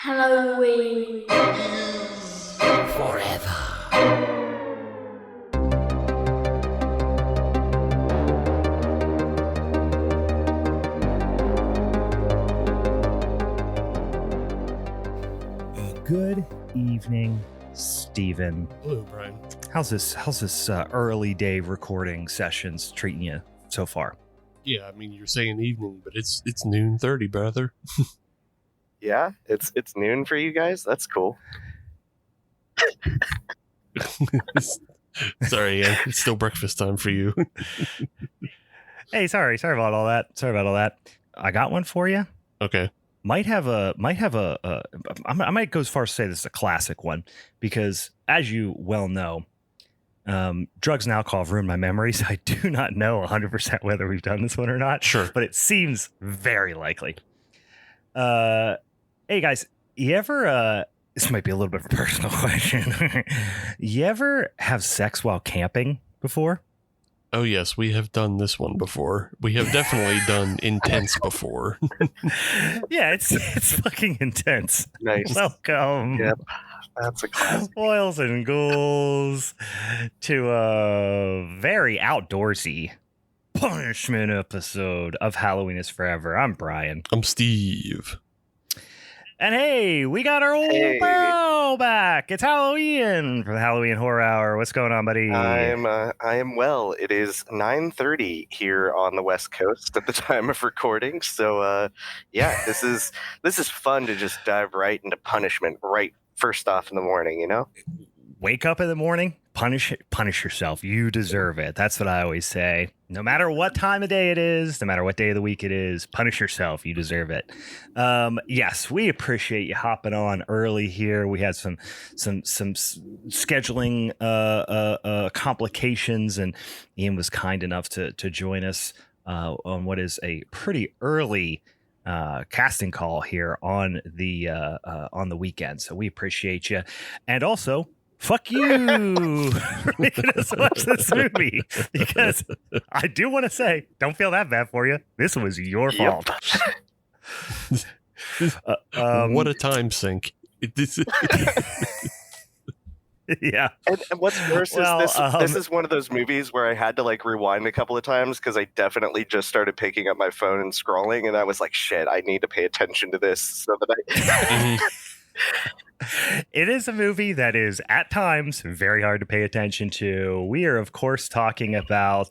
Halloween. Good evening, Steven. Hello, Brian. How's this early day recording sessions treating you so far? Yeah, I mean, you're saying evening, but it's 12:30, brother. Yeah, it's noon for you guys. That's cool. Sorry, Ian. It's still breakfast time for you. Hey, sorry about all that. I got one for you. Okay. I might go as far as to say this is a classic one because, as you well know, drugs and alcohol have ruined my memories. I do not know 100% whether we've done this one or not. Sure. But it seems very likely. Hey guys, you ever this might be a little bit of a personal question. You ever have sex while camping before? Oh, yes, we have done this one before. We have definitely done intense before. Yeah, it's fucking intense. Nice. Welcome. Yep, that's a classic. Boils and ghouls to a very outdoorsy punishment episode of Halloween is Forever. I'm Brian. I'm Steve. And hey, we got our old pal back. It's Hallow Ian from the Hallow Ian Horror Hour. What's going on, buddy? I am well. It is 9:30 here on the West Coast at the time of recording. So yeah, this is fun to just dive right into punishment right first off in the morning, you know? Wake up in the morning, punish yourself. You deserve it. That's what I always say. No matter what time of day it is, no matter what day of the week it is, punish yourself. You deserve it. Yes, we appreciate you hopping on early here. We had some scheduling complications, and Ian was kind enough to join us on what is a pretty early casting call here on the weekend. So we appreciate you, and also fuck you for making us watch this movie, because I do want to say, don't feel that bad for you. This was your fault. What a time sink. Yeah. And what's worse is this is one of those movies where I had to like rewind a couple of times because I definitely just started picking up my phone and scrolling, and I was like, shit, I need to pay attention to this so that I... It is a movie that is at times very hard to pay attention to. We are, of course, talking about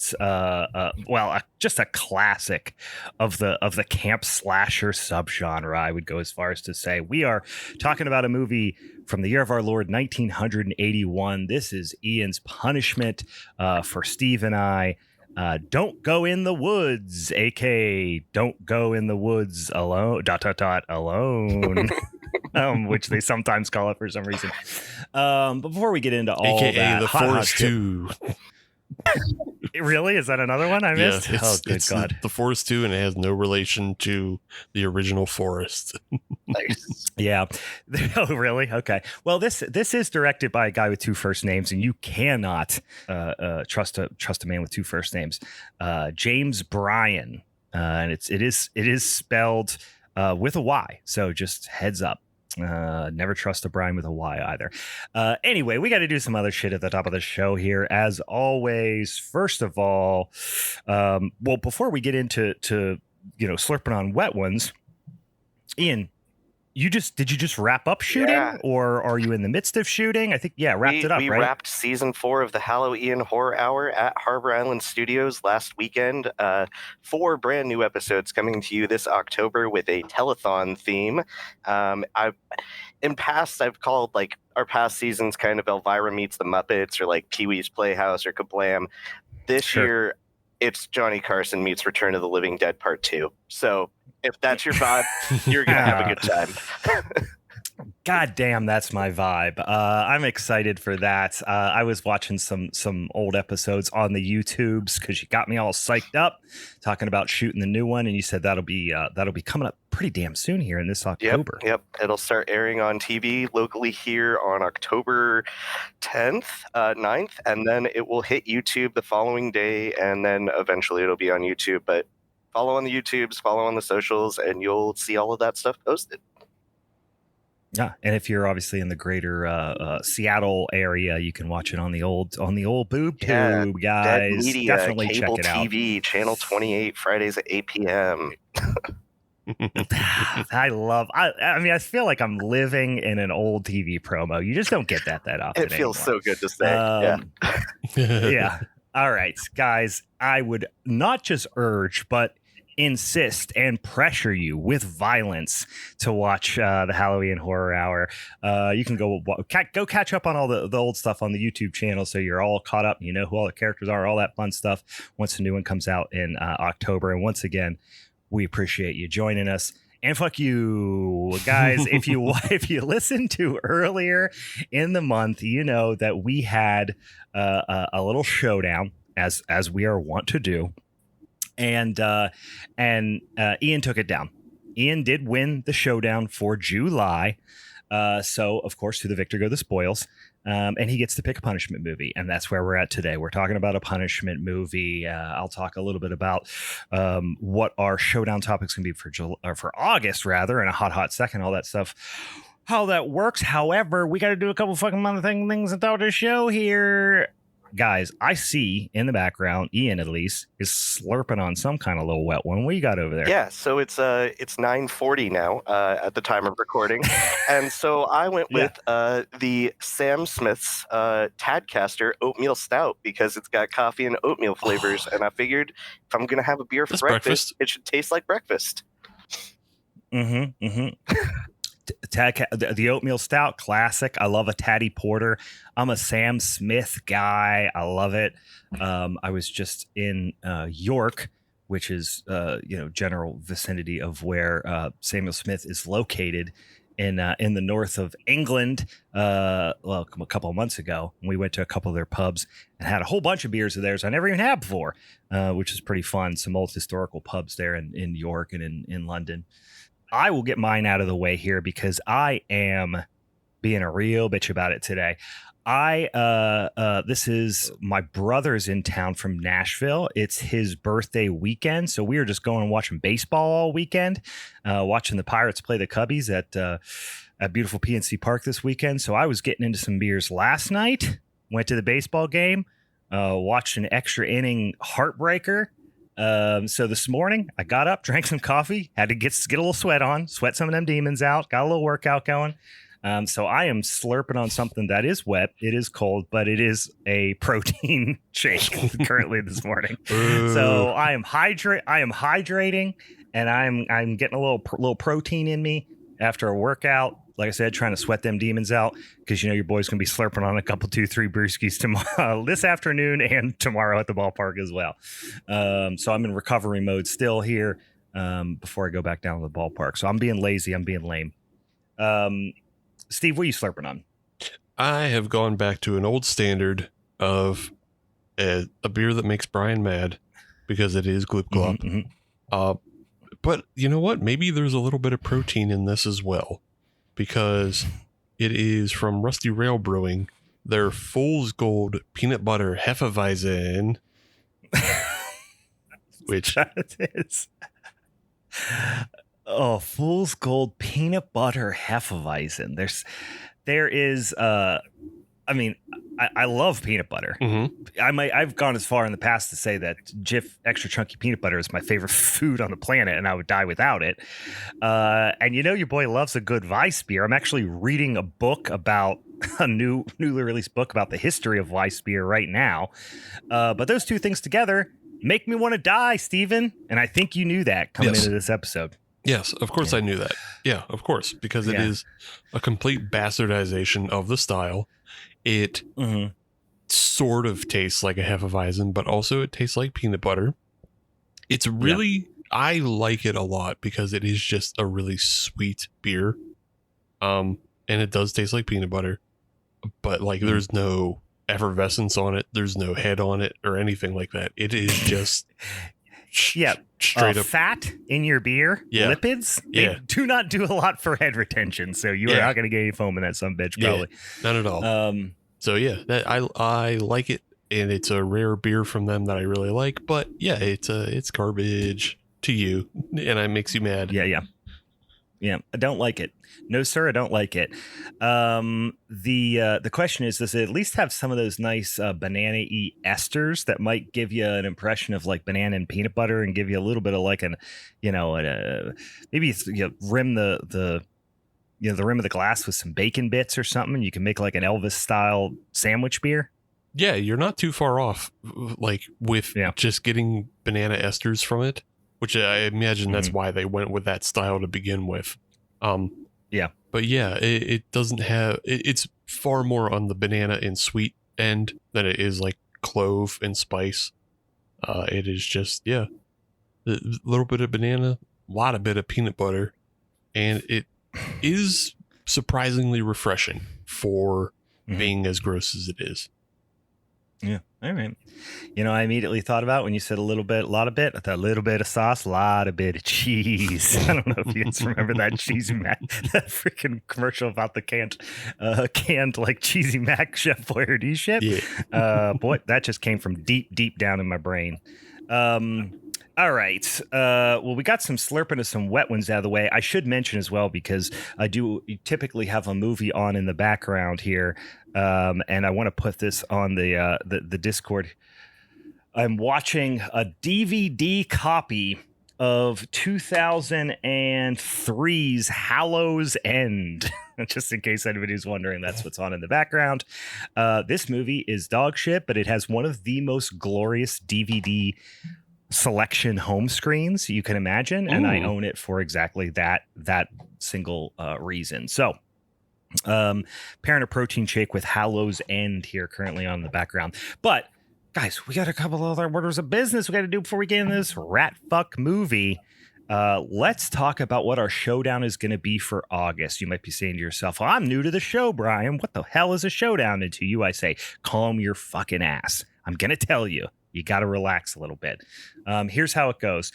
just a classic of the camp slasher subgenre. I would go as far as to say we are talking about a movie from the year of our Lord 1981. This is Ian's punishment for Steve and I. Don't go in the woods, aka don't go in the woods alone. Alone. Which they sometimes call it for some reason. But before we get into all AKA that, the Forest 2. Really? Is that another one I missed? Yeah, oh, good God. The Forest 2, and it has no relation to the original Forest. Nice. Yeah. Oh, really? Okay. Well, this is directed by a guy with two first names, and you cannot trust a man with two first names. James Bryan, and it is spelled with a Y. So just heads up. Never trust a Brian with a Y either. Anyway, we got to do some other shit at the top of the show here, as always. First of all, before we get into slurping on wet ones, Ian, did you just wrap up shooting, or are you in the midst of shooting? I think wrapped it up. We right? wrapped season 4 of the Hallow Ian Horror Hour at Harbor Island Studios last weekend. 4 brand new episodes coming to you this October with a telethon theme. In past, I've called like our past seasons kind of Elvira Meets the Muppets, or like Pee-wee's Playhouse, or Kablam. This year, it's Johnny Carson Meets Return of the Living Dead Part 2. So if that's your vibe, you're going to have a good time. God damn, that's my vibe. I'm excited for that. I was watching some old episodes on the YouTubes because you got me all psyched up talking about shooting the new one, and you said that'll be coming up pretty damn soon here in this October. Yep. It'll start airing on TV locally here on October 10th, 9th, and then it will hit YouTube the following day, and then eventually it'll be on YouTube. But follow on the YouTubes, follow on the socials, and you'll see all of that stuff posted. Yeah, and if you're obviously in the greater Seattle area, you can watch it on the old boob tube, Dead guys. Media, Definitely cable check it out. TV, channel 28, Fridays at 8 p.m. I mean, I feel like I'm living in an old TV promo. You just don't get that often. It feels anymore. so good to say. Yeah. All right, guys. I would not just urge, but insist and pressure you with violence to watch the Hallow Ian Horror Hour. You can go catch up on all the old stuff on the YouTube channel, so you're all caught up. You know who all the characters are, all that fun stuff. Once the new one comes out in October, and once again, we appreciate you joining us. And fuck you, guys. if you listened to earlier in the month, you know that we had a little showdown, as we are wont to do, and Ian took it down. Ian did win the showdown for July. So of course, to the victor go the spoils. And he gets to pick a punishment movie, and that's where we're at today. We're talking about a punishment movie. I'll talk a little bit about what our showdown topics can be for August, rather, in a hot second. All that stuff, how that works. However, we got to do a couple fucking other things and talk to the show here. Guys, I see in the background, Ian at least is slurping on some kind of little wet one. What you got over there? Yeah, so it's 9:40 now at the time of recording, and so I went with the Sam Smith's Tadcaster Oatmeal Stout because it's got coffee and oatmeal flavors, and I figured if I'm gonna have a beer for breakfast, it should taste like breakfast. The oatmeal stout, classic. I love a Taddy Porter. I'm a Sam Smith guy. I love it. I was just in York, which is general vicinity of where Samuel Smith is located in the north of England. A couple of months ago, we went to a couple of their pubs and had a whole bunch of beers of theirs I never even had before, which is pretty fun. Some old historical pubs there in York and in London. I will get mine out of the way here because I am being a real bitch about it today. This is my brother's in town from Nashville. It's his birthday weekend, so we were just going and watching baseball all weekend, watching the Pirates play the Cubbies at beautiful PNC Park this weekend. So I was getting into some beers last night. Went to the baseball game, watched an extra inning heartbreaker. So this morning I got up, drank some coffee, had to get a little sweat some of them demons out, got a little workout going. So I am slurping on something that is wet. It is cold, but it is a protein shake currently this morning. So I am hydrating, and I'm getting a little protein in me after a workout. Like I said, trying to sweat them demons out because your boy's gonna be slurping on a couple 2-3 brewskis tomorrow, this afternoon, and tomorrow at the ballpark as well. So I'm in recovery mode still here before I go back down to the ballpark. So I'm being lazy. I'm being lame. Steve, what are you slurping on? I have gone back to an old standard of a beer that makes Brian mad because it is Glip Glop. Mm-hmm. But you know what? Maybe there's a little bit of protein in this as well, because it is from Rusty Rail Brewing, their Fool's Gold Peanut Butter Hefeweizen, which that is... Oh, Fool's Gold Peanut Butter Hefeweizen. There is I love peanut butter. Mm-hmm. I've gone as far in the past to say that Jif extra chunky peanut butter is my favorite food on the planet, and I would die without it. And your boy loves a good Weiss beer. I'm actually reading a book about a newly released book about the history of Weiss beer right now. But those two things together make me want to die, Steven. And I think you knew that coming into this episode. Yes, of course I knew that. Yeah, of course, because it is a complete bastardization of the style. It sort of tastes like a Hefeweizen, but also it tastes like peanut butter. It's really, I like it a lot because it is just a really sweet beer. And it does taste like peanut butter, but there's no effervescence on it. There's no head on it or anything like that. It is just... straight up fat in your beer, lipids. They do not do a lot for head retention, so you are not going to get any foam in that son bitch, probably. Not at all. So that I like it, and it's a rare beer from them that I really like. But it's garbage to you, and it makes you mad. Yeah, I don't like it. No, sir, I don't like it. The question is, does it at least have some of those nice banana-y esters that might give you an impression of like banana and peanut butter, and give you a little bit of like maybe rim the rim of the glass with some bacon bits or something. You can make like an Elvis style sandwich beer. Yeah, you're not too far off, like with just getting banana esters from it, which I imagine that's why they went with that style to begin with. But yeah, it doesn't have, it's far more on the banana and sweet end than it is like clove and spice. It is just, a little bit of banana, a lot of bit of peanut butter, and it is surprisingly refreshing for being as gross as it is. Yeah. All right. I immediately thought about when you said a lot of bit, I thought a little bit of sauce, a lot of bit of cheese. I don't know if you guys remember that cheesy mac, that freaking commercial about the canned like cheesy mac Chef Boyardee shit. Yeah. Boy, that just came from deep down in my brain. All right. Well, we got some slurping of some wet ones out of the way. I should mention as well, because I do typically have a movie on in the background here, and I want to put this on the Discord. I'm watching a DVD copy of 2003's Hallow's End. Just in case anybody's wondering, that's what's on in the background. This movie is dog shit, but it has one of the most glorious DVD selection home screens you can imagine, and I own it for exactly that single reason. So parent of protein shake with Hallow's End here currently on the background. But guys, we got a couple other orders of business we got to do before we get in this rat fuck movie. Let's talk about what our showdown is going to be for August. You might be saying to yourself, well, I'm new to the show, Brian. What the hell is a showdown? And to you, I say, calm your fucking ass. I'm going to tell you. You got to relax a little bit. Here's how it goes.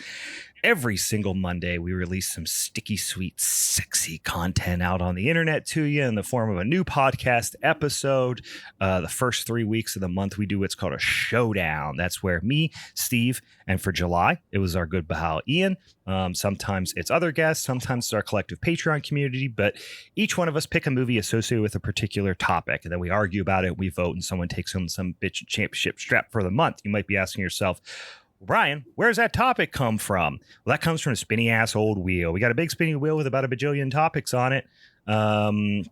Every single Monday, we release some sticky, sweet, sexy content out on the internet to you in the form of a new podcast episode. The first 3 weeks of the month, we do what's called a showdown. That's where me, Steve, and for July, it was our good Hallow Ian. Sometimes it's other guests. Sometimes it's our collective Patreon community. But each one of us pick a movie associated with a particular topic, and then we argue about it. We vote, and someone takes home some bitch championship strap for the month. You might be asking yourself, Brian, where's that topic come from? Well, that comes from a spinny ass old wheel. We got a big spinny wheel with about a bajillion topics on it.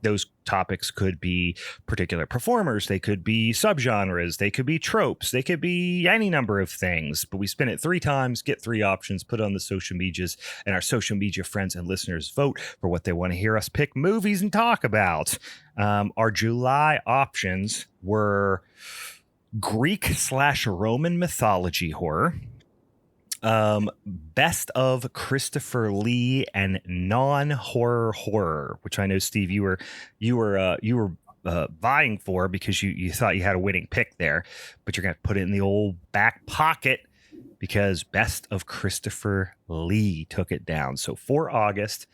Those topics could be particular performers. They could be subgenres. They could be tropes. They could be any number of things. But we spin it 3 times, get 3 options, put it on the social medias, and our social media friends and listeners vote for what they want to hear us pick movies and talk about. Our July options were Greek/Roman mythology horror, best of Christopher Lee, and non-horror horror, which I know, Steve, you were vying for because you thought you had a winning pick there, but you're gonna put it in the old back pocket because best of Christopher Lee took it down. So for August,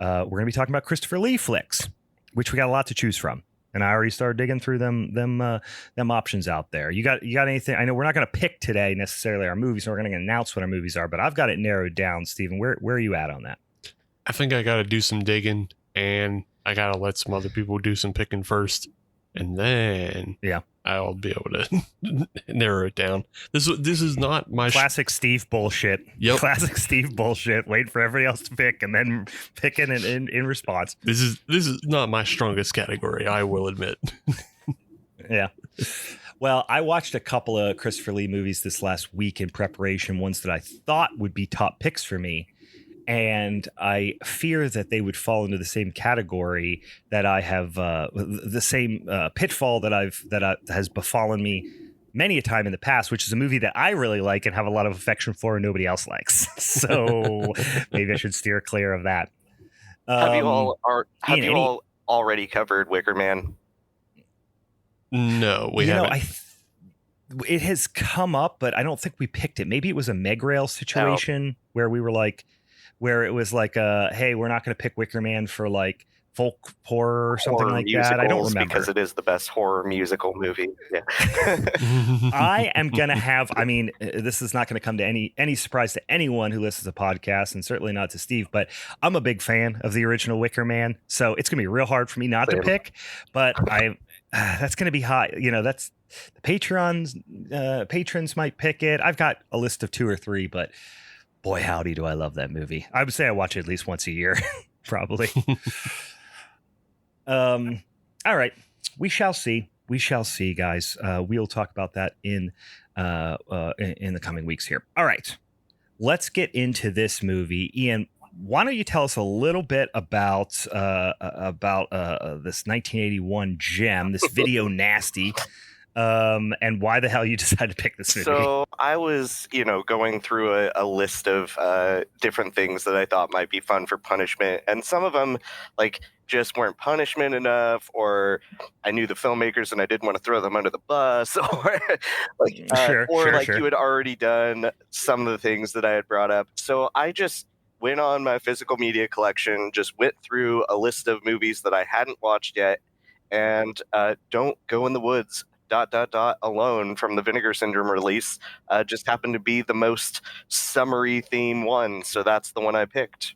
we're gonna be talking about Christopher Lee flicks, which we got a lot to choose from. And I already started digging through them options out there. You got anything? I know we're not going to pick today necessarily our movies, so we're going to announce what our movies are. But I've got it narrowed down, Stephen. Where are you at on that? I think I got to do some digging, and I got to let some other people do some picking first, and then I'll be able to narrow it down. This is not my classic Steve bullshit. Yep. Classic Steve bullshit. Wait for everybody else to pick and then pick in response. This is not my strongest category, I will admit. Yeah. Well, I watched a couple of Christopher Lee movies this last week in preparation, ones that I thought would be top picks for me. And I fear that they would fall into the same category that I have, the same pitfall that has befallen me many a time in the past, which is a movie that I really like and have a lot of affection for and nobody else likes. So maybe I should steer clear of that. Have you all already covered Wicker Man? No, we haven't. It has come up, but I don't think we picked it. Maybe it was a Meg Rail situation where we were like, where it was like, hey, we're not going to pick Wicker Man for folk horror or something Horror like that. I don't musicals, remember. because it is the best horror musical movie. Yeah. I am going to have, I mean, this is not going to come to any surprise to anyone who listens to podcasts, and certainly not to Steve, but I'm a big fan of the original Wicker Man. So it's going to be real hard for me not to pick, but that's going to be high. You know, that's the patrons might pick it. I've got a list of 2 or 3, but boy, howdy, do I love that movie. I would say I watch it at least once a year, probably. All right. We shall see. We shall see, guys. We'll talk about that in the coming weeks here. All right. Let's get into this movie. Ian, why don't you tell us a little bit about this 1981 gem, this video nasty, and why the hell you decided to pick this movie? So I was, going through a list of different things that I thought might be fun for punishment, and some of them, just weren't punishment enough, or I knew the filmmakers and I didn't want to throw them under the bus, or you had already done some of the things that I had brought up. So I just went on my physical media collection, just went through a list of movies that I hadn't watched yet, and Don't Go in the Woods ... Alone from the Vinegar Syndrome release just happened to be the most summery theme one, so that's the one I picked.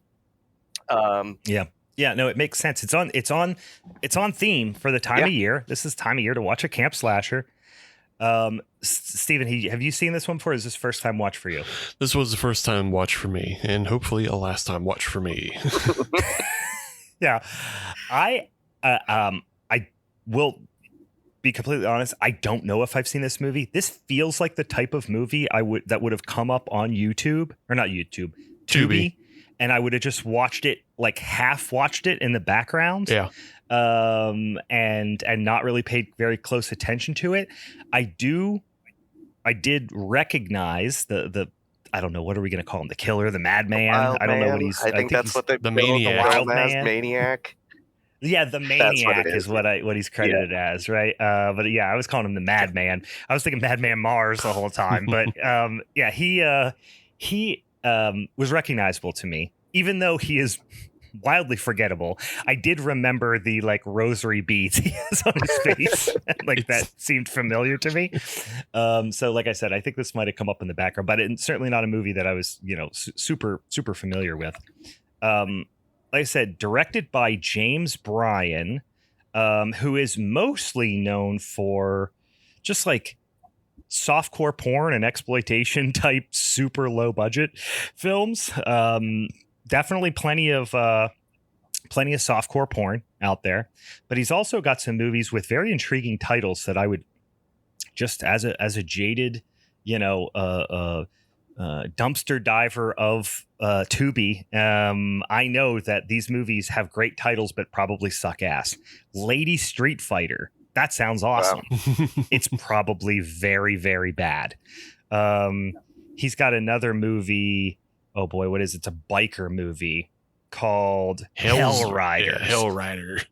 Yeah, no, it makes sense. It's on theme for the time of year. This is time of year to watch a camp slasher. Stephen, have you seen this one before? Is this first time watch for you? This was the first time watch for me, and hopefully a last time watch for me. Yeah, I will be completely honest. I don't know if I've seen this movie. This feels like the type of movie that would have come up on YouTube, or not YouTube, Tubi. And I would have just watched it, half watched it in the background. Yeah. And not really paid very close attention to it. I did recognize the I don't know, what are we going to call him? The killer, the madman? I don't know what he's. I think that's what the maniac. The wild man. Maniac. Yeah, the maniac is what he's credited as, right? But yeah, I was calling him the madman. I was thinking Madman Mars the whole time, but he was recognizable to me, even though he is wildly forgettable. I did remember the rosary beads he has on his face. That seemed familiar to me. So like I said, I think this might have come up in the background, but it's certainly not a movie that I was, super familiar with. Like I said, directed by James Bryan, who is mostly known for just softcore porn and exploitation type super low budget films. Definitely plenty of softcore porn out there, but he's also got some movies with very intriguing titles that I would just as a jaded, dumpster diver of Tubi. I know that these movies have great titles, but probably suck ass. Lady Street Fighter. That sounds awesome. Wow. It's probably very, very bad. He's got another movie. Oh boy, what is it? It's a biker movie called Hell Riders. Yeah, Hell Riders.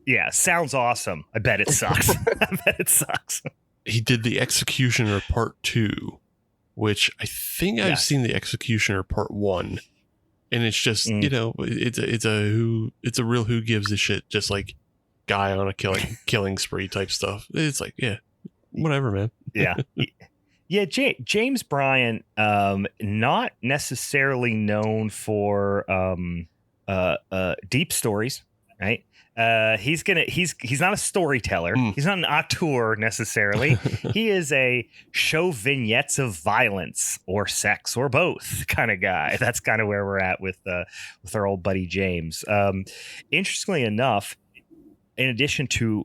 Yeah, sounds awesome. I bet it sucks. I bet it sucks. He did The Executioner Part 2, which I think I've seen The Executioner Part 1. And it's just, it's a real who gives a shit, just guy on a killing spree type stuff. It's whatever, man. Yeah. Yeah, James Bryan, not necessarily known for deep stories, right? He's not a storyteller. He's not an auteur necessarily. He is a show vignettes of violence or sex or both kind of guy. That's kind of where we're at with our old buddy James. Interestingly enough, in addition to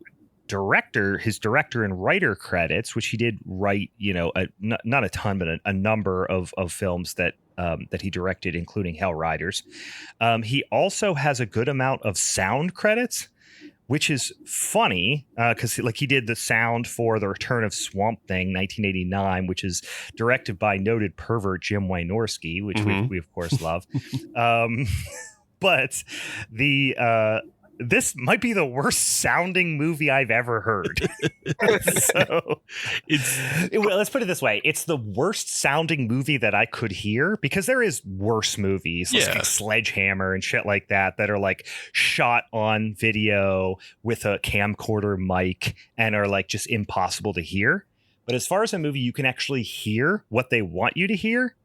his director and writer credits, which he did write, not a ton, but a number of films that he directed, including Hell Riders. He also has a good amount of sound credits, which is funny because he did the sound for The Return of Swamp Thing, 1989, which is directed by noted pervert Jim Wynorski, which we of course love. But this might be the worst sounding movie I've ever heard. So let's put it this way. It's the worst sounding movie that I could hear, because there is worse movies like Sledgehammer and shit like that are like shot on video with a camcorder mic and are like just impossible to hear. But as far as a movie you can actually hear what they want you to hear,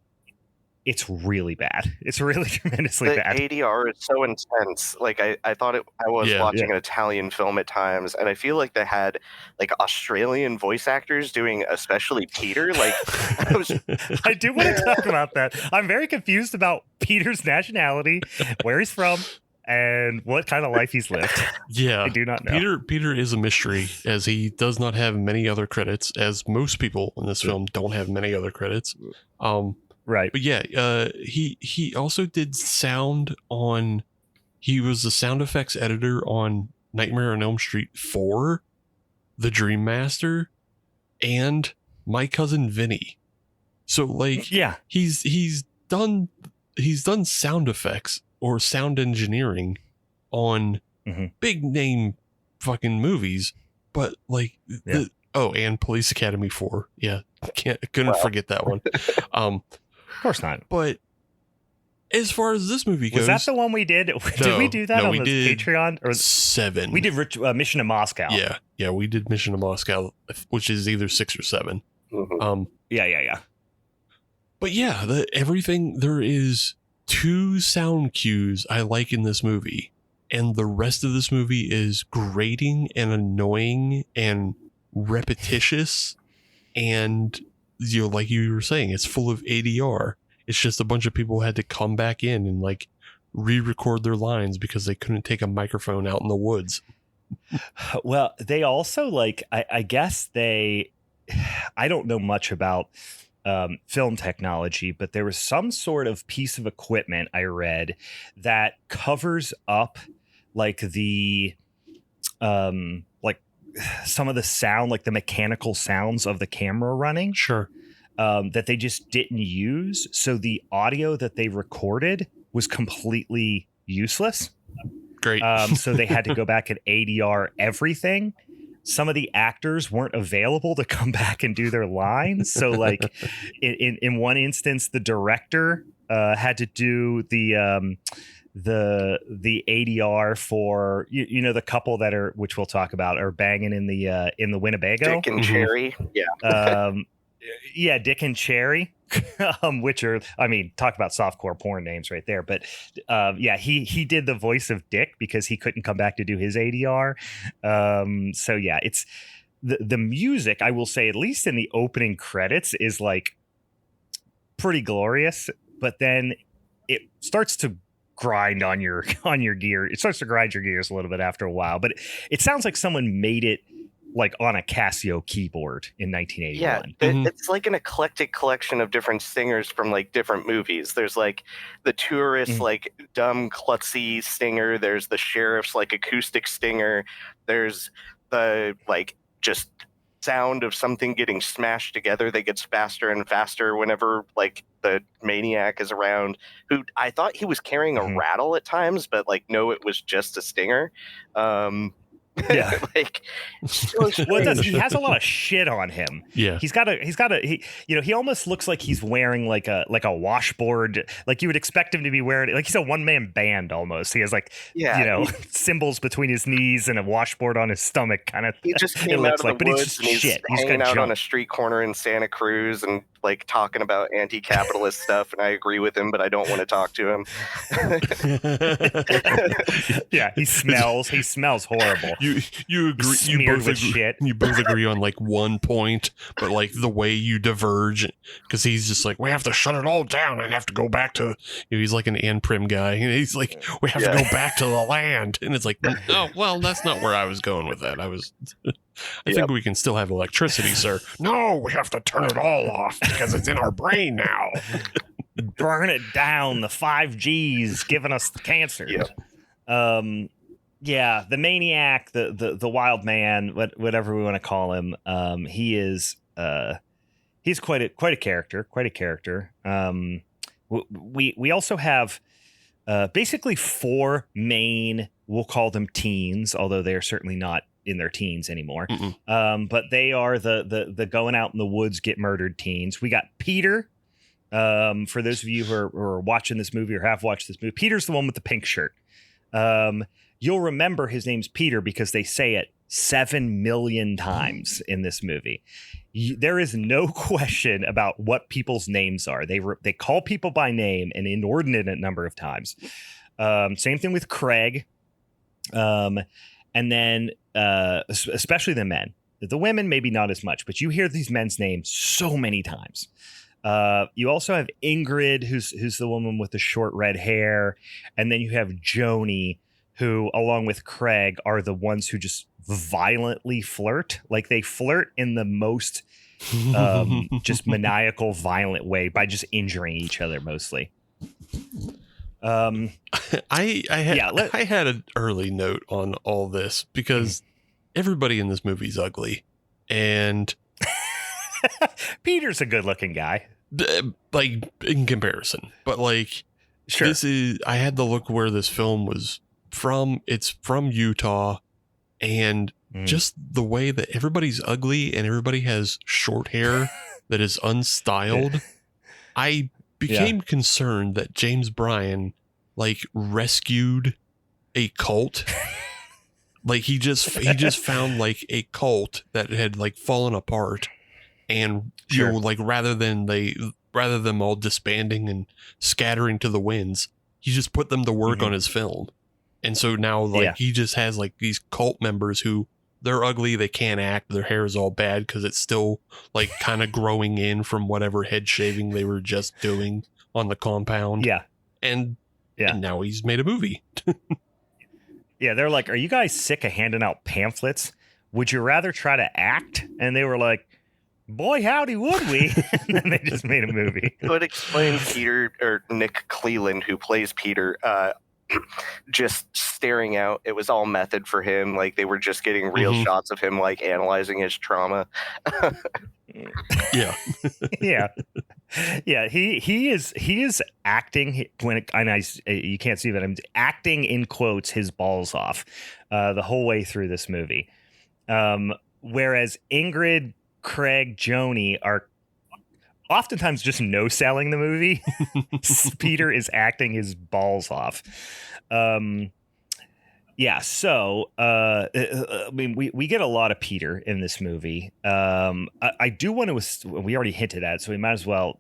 it's really bad. It's really tremendously bad. The ADR is so intense. Like I thought I was watching an Italian film at times, and I feel like they had like Australian voice actors doing, especially Peter. Like I do want to talk about that. I'm very confused about Peter's nationality, where he's from, and what kind of life he's lived. Yeah, I do not know. Peter is a mystery, as he does not have many other credits, as most people in this film don't have many other credits. Right. But yeah, he also did sound on, he was the sound effects editor on Nightmare on Elm Street 4, The Dream Master, and My Cousin Vinny. So like, yeah, he's done sound effects or sound engineering on big name fucking movies, but like and Police Academy 4. Yeah, couldn't forget that one. Of course not. But as far as this movie goes, was that the one we did? Did we do that on the Patreon? Or 7. We did Mission to Moscow. Yeah, we did Mission to Moscow, which is either 6 or 7. Yeah. But yeah, everything, there is 2 sound cues I like in this movie, and the rest of this movie is grating and annoying and repetitious, and like you were saying, it's full of ADR. It's just a bunch of people had to come back in and like re-record their lines because they couldn't take a microphone out in the woods. Well, they also like, I guess I don't know much about film technology, but there was some sort of piece of equipment I read that covers up like the like some of the sound, like the mechanical sounds of the camera running. Sure. That they just didn't use. So the audio that they recorded was completely useless. Great. So they had to go back and ADR everything. Some of the actors weren't available to come back and do their lines. So like in one instance, the director had to do the ADR for you know the couple that are, which we'll talk about, are banging in the Winnebago. Dick and Cherry. Yeah, Dick and Cherry, which are, I mean, talk about softcore porn names right there. But yeah, he did the voice of Dick because he couldn't come back to do his ADR. So yeah, it's the music, I will say, at least in the opening credits, is like pretty glorious. But then it starts to grind on your gear. It starts to grind your gears a little bit after a while. But it sounds like someone made it like on a Casio keyboard in 1981. Yeah, it's like an eclectic collection of different singers from like different movies. There's like the tourist, like dumb klutzy stinger. There's the sheriff's like acoustic stinger. There's the like just sound of something getting smashed together that gets faster and faster whenever like the maniac is around, who I thought he was carrying a rattle at times, but like no, it was just a stinger. Yeah, like so he has a lot of shit on him. Yeah, he almost looks like he's wearing like a washboard, like you would expect him to be wearing, like he's a one-man band almost. He has like cymbals between his knees and a washboard on his stomach, kind of. He just came out of the woods and he's hanging out on a street corner in Santa Cruz and like talking about anti-capitalist stuff, and I agree with him, but I don't want to talk to him. Yeah, he smells horrible. You agree, you both agree on like one point, but like the way you diverge, because he's just like, we have to shut it all down and have to go back to, he's like an Ann Prim guy, and he's like, we have to go back to the land, and it's like, oh well, that's not where I was going with that. I think we can still have electricity, sir. No, we have to turn it all off because it's in our brain now. Burn it down. The 5G's giving us the cancer. Yeah, the maniac, the wild man, whatever we want to call him. He's quite a character. We also have basically 4 main, we'll call them teens, although they're certainly not in their teens anymore. But they are the going out in the woods, get murdered teens. We got Peter. For those of you who are watching this movie or have watched this movie, Peter's the one with the pink shirt. You'll remember his name's Peter because they say it 7 million times in this movie. There is no question about what people's names are. They call people by name an inordinate number of times. Same thing with Craig. And then especially the men. The women, maybe not as much, but you hear these men's names so many times. You also have Ingrid, who's the woman with the short red hair. And then you have Joni, who, along with Craig, are the ones who just violently flirt. Like, they flirt in the most just maniacal, violent way by just injuring each other mostly. I had an early note on all this because everybody in this movie is ugly, and Peter's a good-looking guy, like in comparison. But like, sure, I had to look where this film was from. It's from Utah, and just the way that everybody's ugly and everybody has short hair that is unstyled, I became concerned that James Bryan like rescued a cult. Like he just found like a cult that had like fallen apart, and you know, like rather than them all disbanding and scattering to the winds, he just put them to work on his film. And so now like he just has like these cult members who they're ugly, they can't act, their hair is all bad because it's still like kind of growing in from whatever head shaving they were just doing on the compound. And now he's made a movie. They're like, are you guys sick of handing out pamphlets? Would you rather try to act? And they were like, boy, howdy, would we? And then they just made a movie. It would explain Peter, or Nick Cleland, who plays Peter, just staring out. It was all method for him. Like, they were just getting real shots of him like analyzing his trauma. Yeah. He is acting you can't see that I'm acting in quotes his balls off the whole way through this movie. Whereas Ingrid, Craig, Joni are oftentimes just no selling the movie. Peter is acting his balls off. So I mean, we get a lot of Peter in this movie. I do want to, we already hinted at it, so we might as well,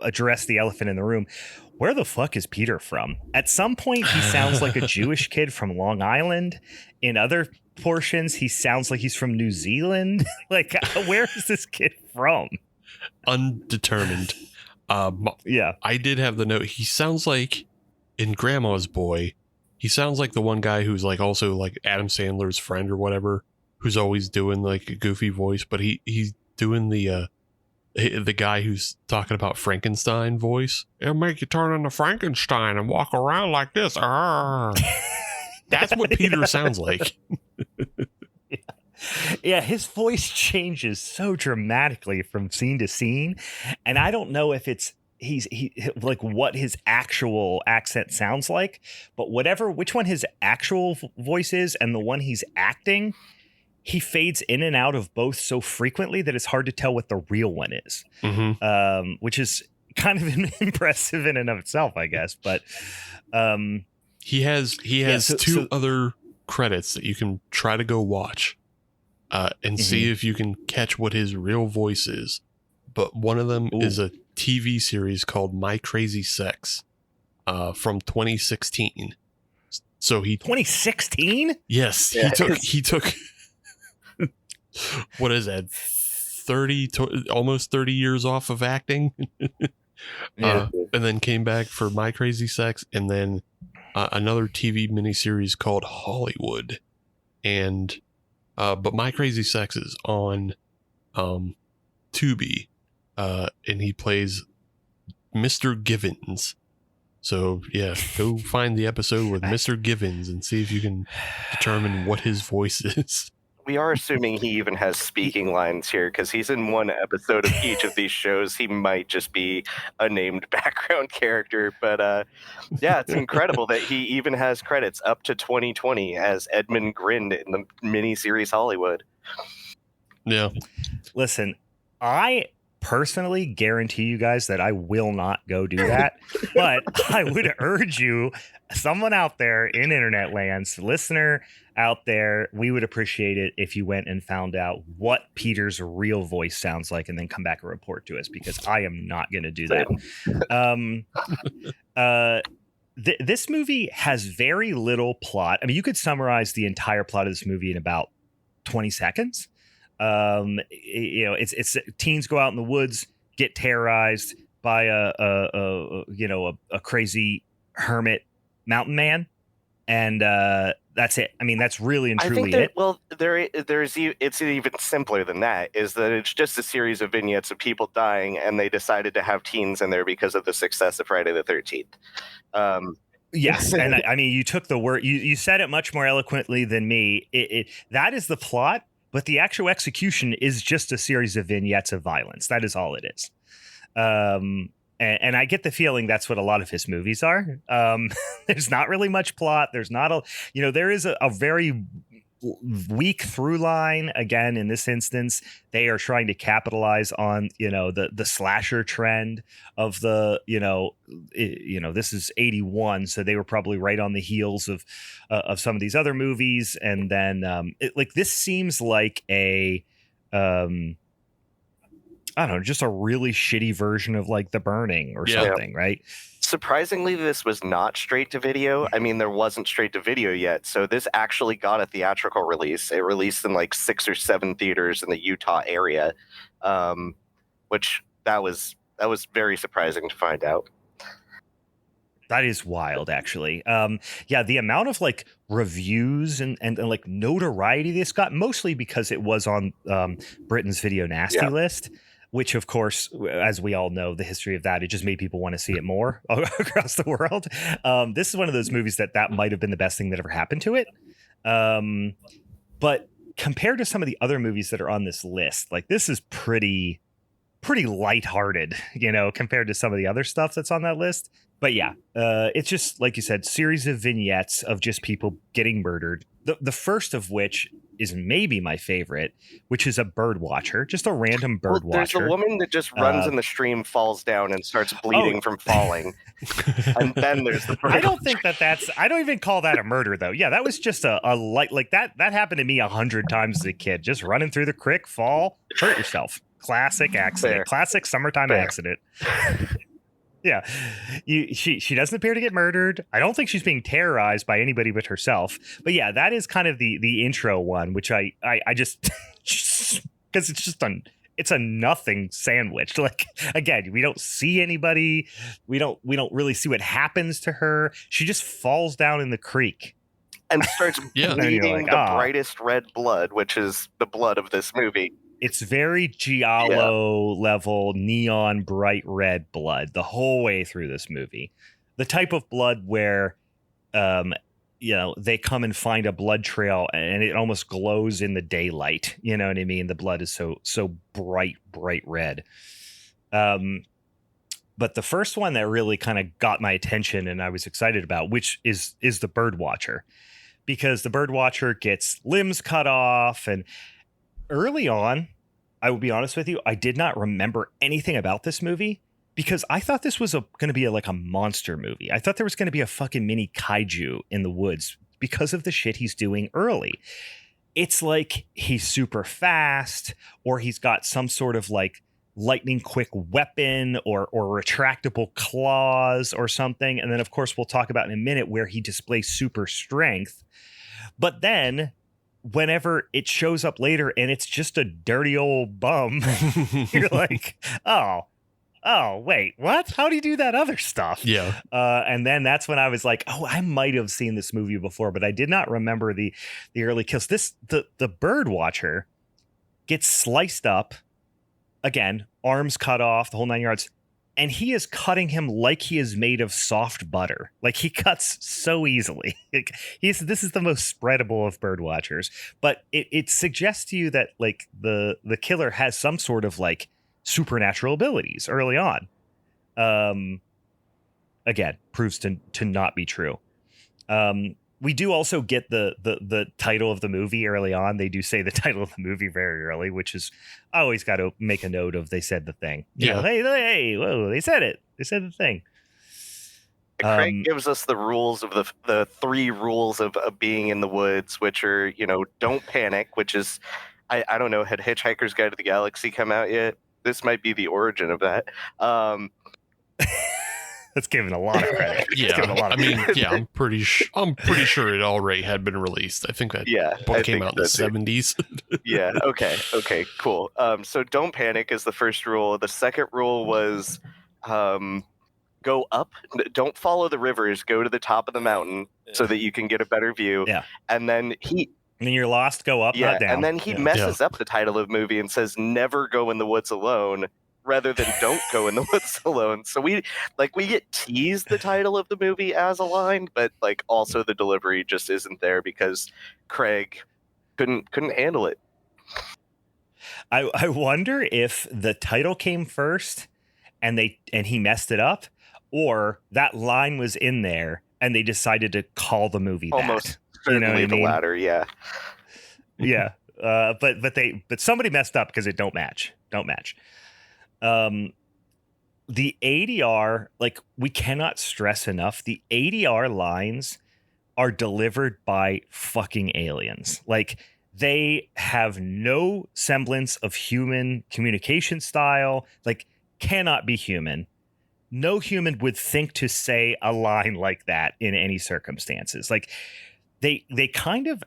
address the elephant in the room. Where the fuck is Peter from? At some point, he sounds like a Jewish kid from Long Island. In other portions, he sounds like he's from New Zealand. Like, where is this kid from? Undetermined. I did have the note. He sounds like in Grandma's Boy. He sounds like the one guy who's like also like Adam Sandler's friend or whatever, who's always doing like a goofy voice, but he's doing the guy who's talking about Frankenstein voice. It'll make you turn into Frankenstein and walk around like this. That's what Peter sounds like. Yeah, his voice changes so dramatically from scene to scene, and I don't know if it's he like what his actual accent sounds like, but which one his actual voice is and the one he's acting, he fades in and out of both so frequently that it's hard to tell what the real one is, which is kind of impressive in and of itself, I guess. But he has two other credits that you can try to go watch and see if you can catch what his real voice is. But one of them is a TV series called My Crazy Sex from 2016. So 2016? Yes, yeah. he took what is that, 30 almost 30 years off of acting. And then came back for My Crazy Sex, and then another TV miniseries called Hollywood. And but My Crazy Sex is on Tubi. And he plays Mr. Givens. So yeah, go find the episode with Mr. Givens and see if you can determine what his voice is. We are assuming he even has speaking lines here because he's in one episode of each of these shows. He might just be a named background character, but yeah, it's incredible that he even has credits up to 2020 as Edmund Grind in the miniseries Hollywood. Yeah. Listen, I personally guarantee you guys that I will not go do that, but I would urge you, someone out there in internet lands, listener out there, we would appreciate it if you went and found out what Peter's real voice sounds like and then come back and report to us, because I am not going to do that. This movie has very little plot. I mean, you could summarize the entire plot of this movie in about 20 seconds. It's teens go out in the woods, get terrorized by a crazy hermit mountain man, and that's it. I mean, that's really and truly it. Well, it's even simpler than that. Is that it's just a series of vignettes of people dying, and they decided to have teens in there because of the success of Friday the 13th. Yes, and I mean, you took the word. You said it much more eloquently than me. That is the plot. But the actual execution is just a series of vignettes of violence. That is all it is. And I get the feeling that's what a lot of his movies are. There's not really much plot. There's not there is a very weak through line. Again, in this instance, they are trying to capitalize on, the slasher trend of this is 81. So they were probably right on the heels of some of these other movies. And then this seems like a, I don't know, just a really shitty version of like The Burning or something, right? Surprisingly, this was not straight to video. I mean, there wasn't straight to video yet. So this actually got a theatrical release. It released in like 6 or 7 theaters in the Utah area, which that was very surprising to find out. That is wild, actually. The amount of like reviews and like notoriety this got, mostly because it was on Britain's Video Nasty list, which, of course, as we all know, the history of that, it just made people want to see it more across the world. This is one of those movies that might have been the best thing that ever happened to it. But compared to some of the other movies that are on this list, like this is pretty lighthearted, compared to some of the other stuff that's on that list. But yeah, it's just, like you said, series of vignettes of just people getting murdered. The first of which is maybe my favorite, which is a bird watcher, just a random bird watcher. There's a woman that just runs in the stream, falls down, and starts bleeding from falling. And then there's the bird I don't think I don't even call that a murder, though. Yeah, that was just a light, like that happened to me 100 times as a kid. Just running through the creek, fall, hurt yourself. Classic accident. Fair. Classic summertime accident. Yeah, she doesn't appear to get murdered. I don't think she's being terrorized by anybody but herself. But yeah, that is kind of the intro one, which I just because it's a nothing sandwich. Like, again, we don't see anybody. We don't really see what happens to her. She just falls down in the creek and starts bleeding the brightest red blood, which is the blood of this movie. It's very giallo level, neon, bright red blood the whole way through this movie. The type of blood where, they come and find a blood trail and it almost glows in the daylight. You know what I mean? The blood is so bright red. But the first one that really kind of got my attention and I was excited about, which is the bird watcher, because the bird watcher gets limbs cut off. And early on, I will be honest with you, I did not remember anything about this movie because I thought this was going to be like a monster movie. I thought there was going to be a fucking mini kaiju in the woods because of the shit he's doing early. It's like he's super fast, or he's got some sort of like lightning quick weapon or retractable claws or something. And then, of course, we'll talk about in a minute where he displays super strength. But then whenever it shows up later and it's just a dirty old bum, you're like, oh, wait, what? How do you do that other stuff? Yeah. And then that's when I was like, oh, I might have seen this movie before, but I did not remember the early kills. The bird watcher gets sliced up, again, arms cut off, the whole 9 yards, and he is cutting him like he is made of soft butter. Like, he cuts so easily. Like, this is the most spreadable of bird watchers. But it suggests to you that, like, the killer has some sort of, like, supernatural abilities early on. Again, proves to not be true. We do also get the title of the movie early on. They do say the title of the movie very early, which is, I always got to make a note of, they said the thing. You know, hey, whoa, they said it. They said the thing. Craig gives us the rules of the 3 rules of being in the woods, which are, you know, don't panic, which is, I don't know, had Hitchhiker's Guide to the Galaxy come out yet? This might be the origin of that. That's given a lot of credit. I'm pretty sure it already had been released. I think that book came out in the 70s. Yeah. Okay. Cool. So don't panic is the first rule. The second rule was, go up. Don't follow the rivers. Go to the top of the mountain so that you can get a better view. Yeah. And then you're lost. Go up, not down. And then he messes up the title of the movie and says, "Never go in the woods alone," rather than "Don't go in the woods alone." So we get teased the title of the movie as a line, but like also the delivery just isn't there because Craig couldn't handle it. I wonder if the title came first and he messed it up, or that line was in there and they decided to call the movie almost that. Certainly the latter, yeah. Yeah. But somebody messed up because it don't match. The ADR, like, we cannot stress enough, the ADR lines are delivered by fucking aliens. Like, they have no semblance of human communication style, like, cannot be human. No human would think to say a line like that in any circumstances. Like, they kind of,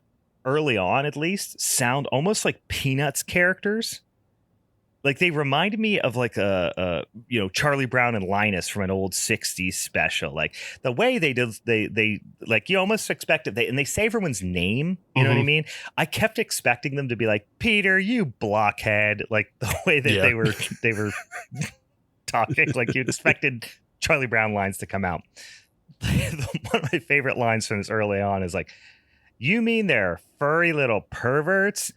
early on at least, sound almost like Peanuts characters. Like, they remind me of like a Charlie Brown and Linus from an old 60s special. Like, the way they like, you almost expect it. And they say everyone's name. You know what I mean? I kept expecting them to be like, "Peter, you blockhead." Like, the way that they were talking, like you expected Charlie Brown lines to come out. One of my favorite lines from this early on is like, "You mean they're furry little perverts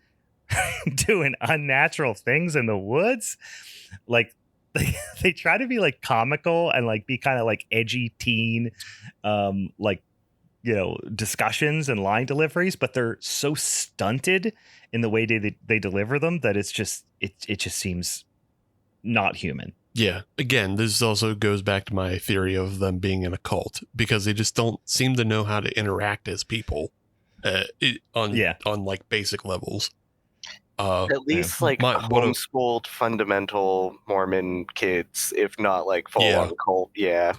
doing unnatural things in the woods?" Like, they try to be like comical and like be kind of like edgy teen, like, you know, discussions and line deliveries, but they're so stunted in the way they deliver them that it just seems not human. Yeah. Again, this also goes back to my theory of them being in a cult, because they just don't seem to know how to interact as people on like basic levels. At least like homeschooled fundamental Mormon kids, if not like full on cult. Yeah.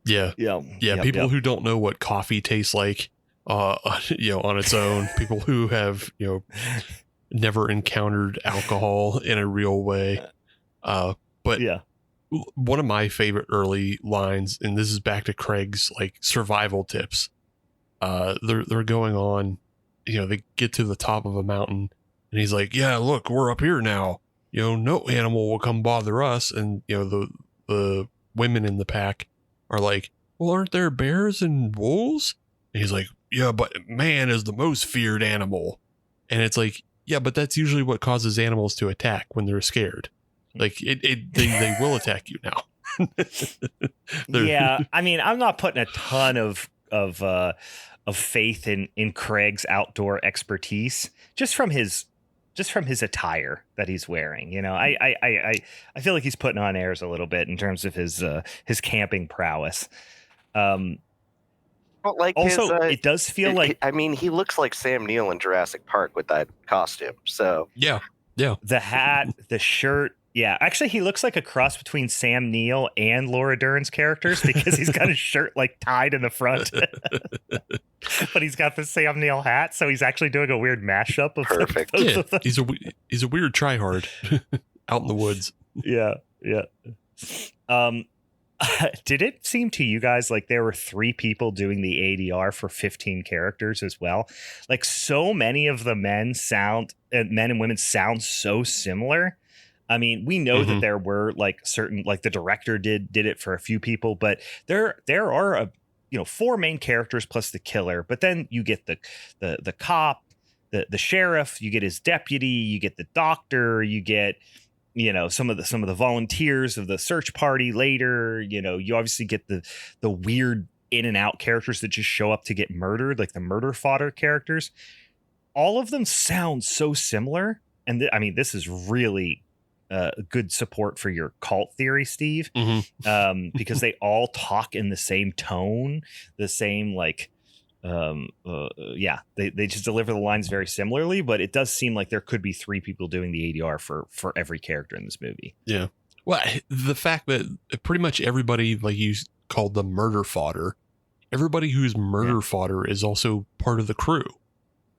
People who don't know what coffee tastes like, on its own. People who have, never encountered alcohol in a real way. But one of my favorite early lines, and this is back to Craig's like survival tips. They're going on, they get to the top of a mountain, and he's like, "Yeah, look, we're up here now. No animal will come bother us." And the women in the pack are like, "Well, aren't there bears and wolves?" And he's like, "Yeah, but man is the most feared animal." And it's like, yeah, but that's usually what causes animals to attack when they're scared. Like, they will attack you now. Yeah, I mean, I'm not putting a ton of faith in Craig's outdoor expertise just from his attire that he's wearing. I feel like he's putting on airs a little bit in terms of his camping prowess. It does feel like, I mean, he looks like Sam Neill in Jurassic Park with that costume. So yeah, the hat, the shirt. Yeah, actually, he looks like a cross between Sam Neill and Laura Dern's characters, because he's got his shirt like tied in the front, but he's got the Sam Neill hat, so he's actually doing a weird mashup of perfect. Both of them. He's a weird tryhard out in the woods. Yeah. Did it seem to you guys like there were 3 people doing the ADR for 15 characters as well? Like, so many of the men and women sound so similar. I mean, we know that Mhm. there were like certain, like the director did it for a few people, but there are a, you know, 4 main characters plus the killer. But then you get the cop, the sheriff, you get his deputy, you get the doctor, you get, you know, some of the volunteers of the search party later. You know, you obviously get the weird in and out characters that just show up to get murdered, like the murder fodder characters. All of them sound so similar, and I mean, this is really good support for your cult theory, Steve, Mhm. because they all talk in the same tone, the same like, yeah, they just deliver the lines very similarly. But it does seem like there could be 3 people doing the ADR for every character in this movie. Yeah. Well, the fact that pretty much everybody, like you called the murder fodder, everybody who's murder fodder is also part of the crew.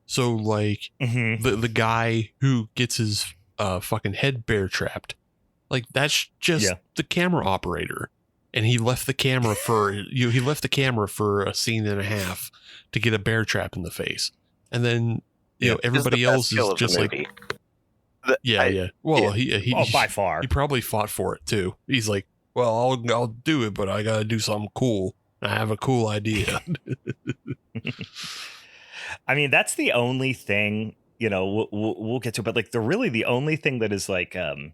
So like the guy who gets his fucking head bear trapped, like that's just the camera operator, and he left the camera for he left the camera for a scene and a half to get a bear trap in the face, and then you know everybody else is just like Well, he by far he probably fought for it too. He's like, well, I'll do it, but I gotta do something cool. I have a cool idea. I mean, that's the only thing, you know, we'll get to, but like the only thing that is like, I mean,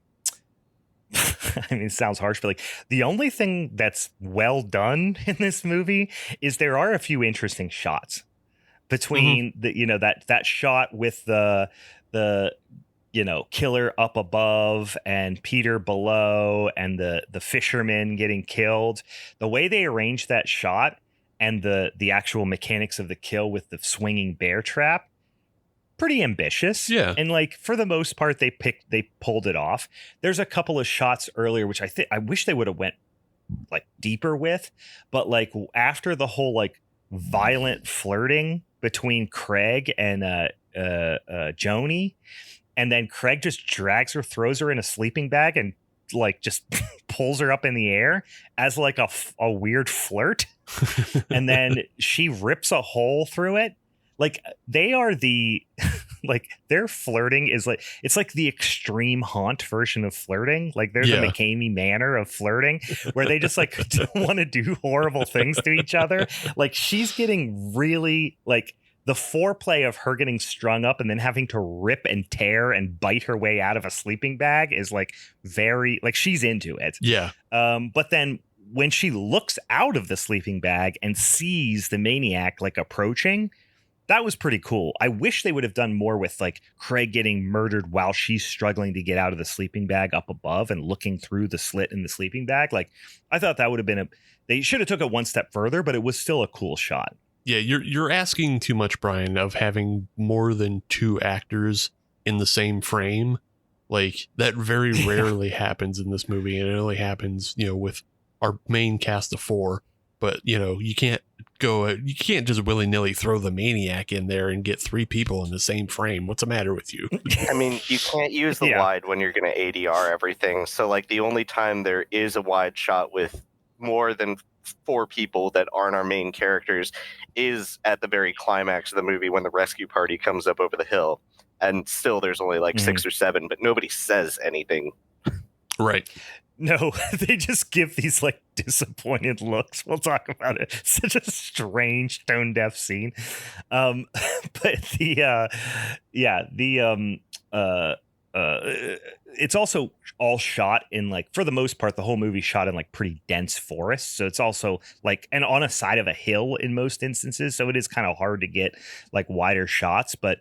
it sounds harsh, but like the only thing that's well done in this movie is there are a few interesting shots between the, you know, that shot with the, you know, killer up above and Peter below and the fisherman getting killed. The way they arranged that shot and the actual mechanics of the kill with the swinging bear trap, pretty ambitious. Yeah. And like for the most part, they pulled it off. There's a couple of shots earlier, which I wish they would have went like deeper with, but like after the whole like violent flirting between Craig and Joni, and then Craig just drags her, throws her in a sleeping bag, and like just pulls her up in the air as like a weird flirt. And then she rips a hole through it. Like they are like their flirting is like, it's like the extreme haunt version of flirting. Like they're the McCamey manner of flirting, where they just like want to do horrible things to each other. Like she's getting really like, the foreplay of her getting strung up and then having to rip and tear and bite her way out of a sleeping bag is like very, like she's into it. Yeah. But then when she looks out of the sleeping bag and sees the maniac like approaching, that was pretty cool. I wish they would have done more with like Craig getting murdered while she's struggling to get out of the sleeping bag up above and looking through the slit in the sleeping bag. Like I thought that would have been they should have took it one step further, but it was still a cool shot. Yeah, you're asking too much, Brian, of having more than 2 actors in the same frame. Like that very rarely happens in this movie, and it only happens, you know, with our main cast of 4. But you know, you can't just willy-nilly throw the maniac in there and get 3 people in the same frame. What's the matter with you? I mean, you can't use the wide when you're going to ADR everything. So like the only time there is a wide shot with more than 4 people that aren't our main characters is at the very climax of the movie when the rescue party comes up over the hill, and still there's only like 6 or 7, but nobody says anything. Right. No, they just give these like disappointed looks. We'll talk about it. Such a strange tone deaf scene. But it's also all shot in like, for the most part, the whole movie shot in like pretty dense forests. So it's also like, and on a side of a hill in most instances. So it is kind of hard to get like wider shots, but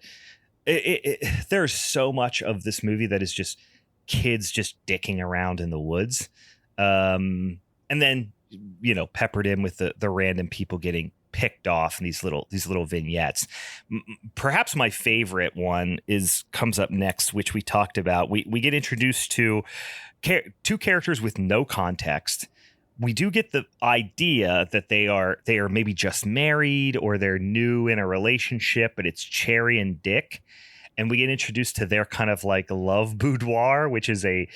there's so much of this movie that is just kids just dicking around in the woods. And then, you know, peppered in with the random people getting picked off in these little vignettes. Perhaps my favorite one comes up next, which we talked about. We get introduced to 2 characters with no context. We do get the idea that they are maybe just married or they're new in a relationship, but it's Cherry and Dick. And we get introduced to their kind of like love boudoir, which is an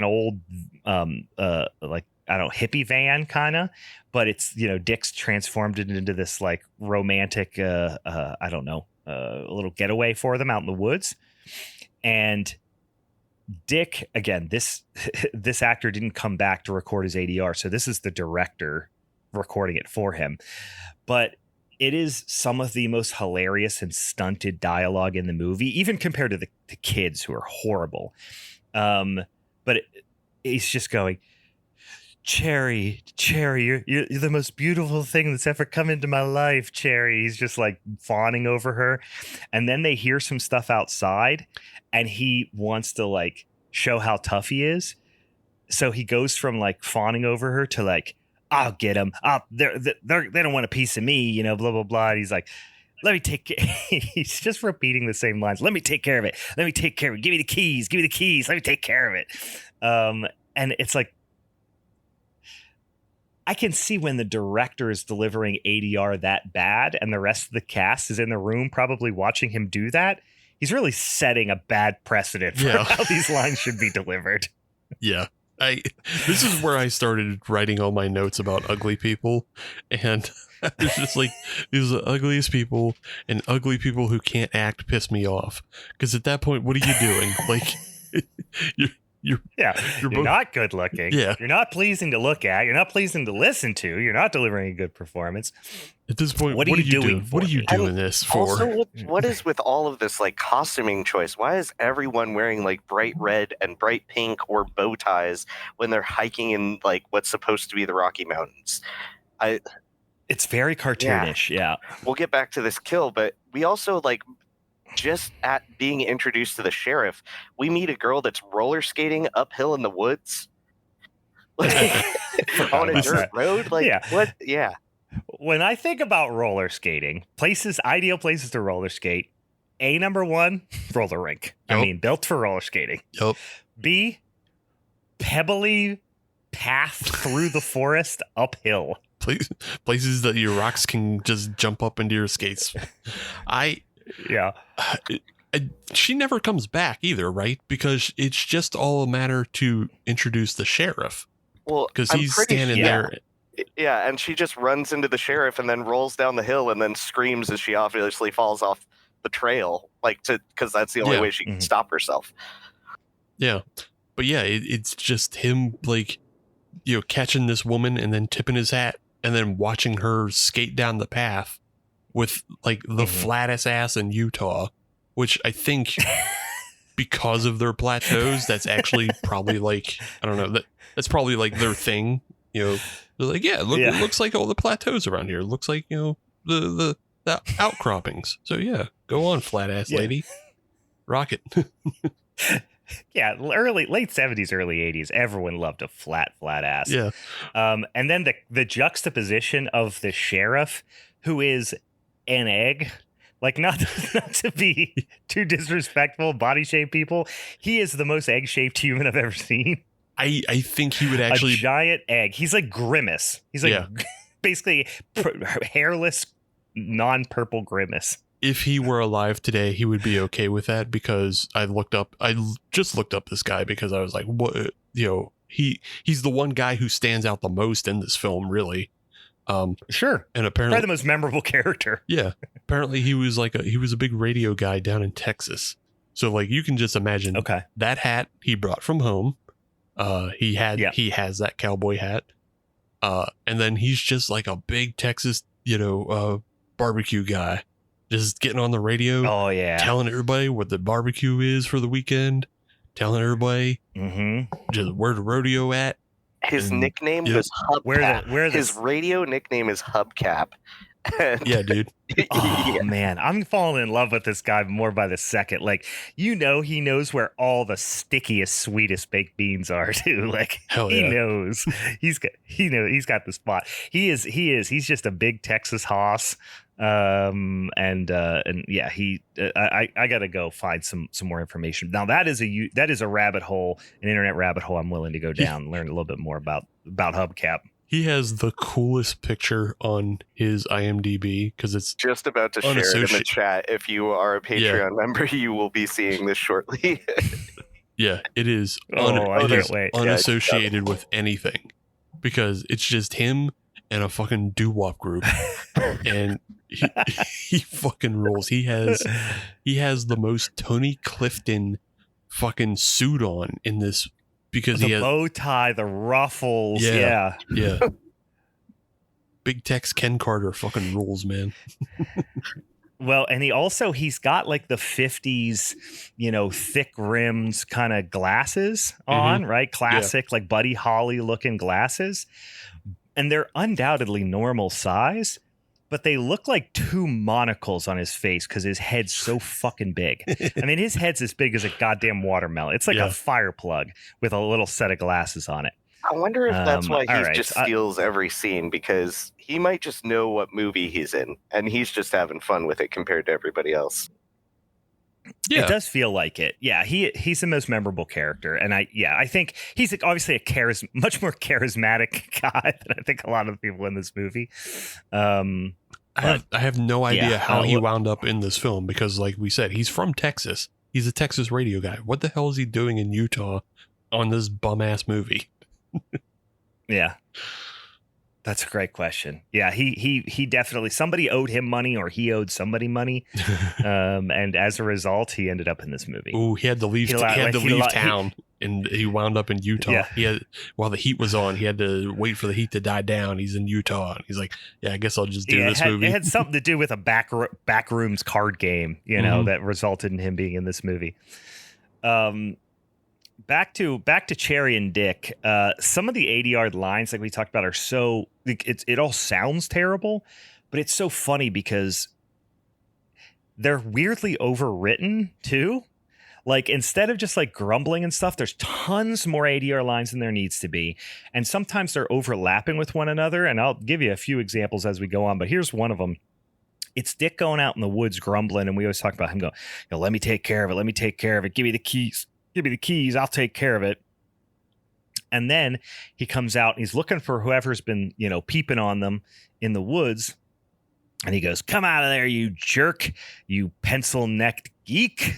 old like, I don't know, hippie van kind of, but it's, you know, Dick's transformed it into this like romantic, I don't know, a little getaway for them out in the woods. And Dick, again, this actor didn't come back to record his ADR, so this is the director recording it for him. But it is some of the most hilarious and stunted dialogue in the movie, even compared to the kids, who are horrible. But he's just going, Cherry, you're the most beautiful thing that's ever come into my life, Cherry. He's just like fawning over her. And then they hear some stuff outside, and he wants to like show how tough he is. So he goes from like fawning over her to like, I'll get him. They don't want a piece of me, you know, blah, blah, blah. And he's like, let me take care. He's just repeating the same lines. Let me take care of it. Let me take care of it. Give me the keys. Give me the keys. Let me take care of it. And it's like, I can see when the director is delivering ADR that bad and the rest of the cast is in the room probably watching him do that. He's really setting a bad precedent for how these lines should be delivered. Yeah. This is where I started writing all my notes about ugly people, and it's just like, these are the ugliest people, and ugly people who can't act piss me off. Because at that point, what are you doing? Like, you're not good looking. Yeah. You're not pleasing to look at. You're not pleasing to listen to. You're not delivering a good performance. At this point, what are you doing? What are you doing this for? Also, what is with all of this like costuming choice? Why is everyone wearing like bright red and bright pink or bow ties when they're hiking in like what's supposed to be the Rocky Mountains? It's very cartoonish. Yeah. We'll get back to this kill, but we also like, just at being introduced to the sheriff, we meet a girl that's roller skating uphill in the woods, like, on a dirt road. Like, what? Yeah. When I think about roller skating, ideal places to roller skate, number one, roller rink. Yep. I mean, built for roller skating. Yep. B, pebbly path through the forest uphill. Places that your rocks can just jump up into your skates. She never comes back either, right? Because it's just all a matter to introduce the sheriff. Well, because he's standing there. Yeah, and she just runs into the sheriff and then rolls down the hill and then screams as she obviously falls off the trail, because that's the only way she can stop herself. Yeah, but yeah, it's just him like, you know, catching this woman and then tipping his hat and then watching her skate down the path with like the flattest ass in Utah, which I think because of their plateaus, that's actually probably like, I don't know, that's probably like their thing. You know, they're like, it looks like all the plateaus around here. It looks like, you know, the outcroppings. So yeah, go on, flat ass lady, rock it. Yeah, late 70s, early 80s, everyone loved a flat ass. Yeah. And then the juxtaposition of the sheriff, who is an egg, like not to be too disrespectful, body shaped people, he is the most egg shaped human I've ever seen. I think he would actually a giant egg. He's like Grimace. He's like basically hairless, non-purple Grimace. If he were alive today, he would be okay with that, because I just looked up this guy because I was like, what, you know, he's the one guy who stands out the most in this film, really. Sure. And apparently probably the most memorable character. Yeah. Apparently he was a big radio guy down in Texas. So like, you can just imagine that hat he brought from home. He has that cowboy hat. And then he's just like a big Texas, you know, barbecue guy, just getting on the radio. Oh yeah. Telling everybody what the barbecue is for the weekend, telling everybody just where the rodeo at. His nickname was Hubcap. His radio nickname is Hubcap. Yeah, dude. Oh man, I'm falling in love with this guy more by the second. Like, you know, he knows where all the stickiest, sweetest baked beans are too. Like, he knows. He's got the spot. He's just a big Texas hoss. I gotta go find some more information. Now that is a rabbit hole, an internet rabbit hole I'm willing to go down and learn a little bit more about Hubcap. He has the coolest picture on his IMDb, because it's just about to share it in the chat. If you are a Patreon member, you will be seeing this shortly. Yeah, it is unassociated with anything, because it's just him and a fucking doo-wop group, and he fucking rules. He has the most Tony Clifton fucking suit on in this because the he has bow tie, the ruffles. Yeah. Big Tex Ken Carter fucking rules, man. Well, and he's got like the 50s, thick rims kind of glasses on, right? Classic, like Buddy Holly looking glasses. And they're undoubtedly normal size, but they look like two monocles on his face because his head's so fucking big. I mean, his head's as big as a goddamn watermelon. It's like a fire plug with a little set of glasses on it. I wonder if that's why he just steals every scene, because he might just know what movie he's in, and he's just having fun with it compared to everybody else. Yeah. It does feel like it. Yeah, he's the most memorable character, and I think he's obviously much more charismatic guy than I think a lot of the people in this movie. I have no idea how he wound up in this film because, like we said, he's from Texas. He's a Texas radio guy. What the hell is he doing in Utah on this bum ass movie? Yeah, that's a great question. Yeah, he definitely, somebody owed him money or he owed somebody money, and as a result, he ended up in this movie. Oh, he had to leave. Town, and he wound up in Utah. Yeah. While the heat was on, he had to wait for the heat to die down. He's in Utah, and he's like, "Yeah, I guess I'll just do this movie." It had something to do with a backrooms card game, that resulted in him being in this movie. Back to Cherry and Dick. Some of the 80-yard lines, like we talked about, are so it all sounds terrible, but it's so funny because they're weirdly overwritten too. Like, instead of just like grumbling and stuff, there's tons more 80-yard lines than there needs to be, and sometimes they're overlapping with one another. And I'll give you a few examples as we go on, but here's one of them. It's Dick going out in the woods grumbling, and we always talk about him going, "Let me take care of it. Let me take care of it. Give me the keys. Give me the keys. I'll take care of it." And then he comes out and he's looking for whoever's been, peeping on them in the woods. And he goes, "Come out of there, you jerk, you pencil-necked geek."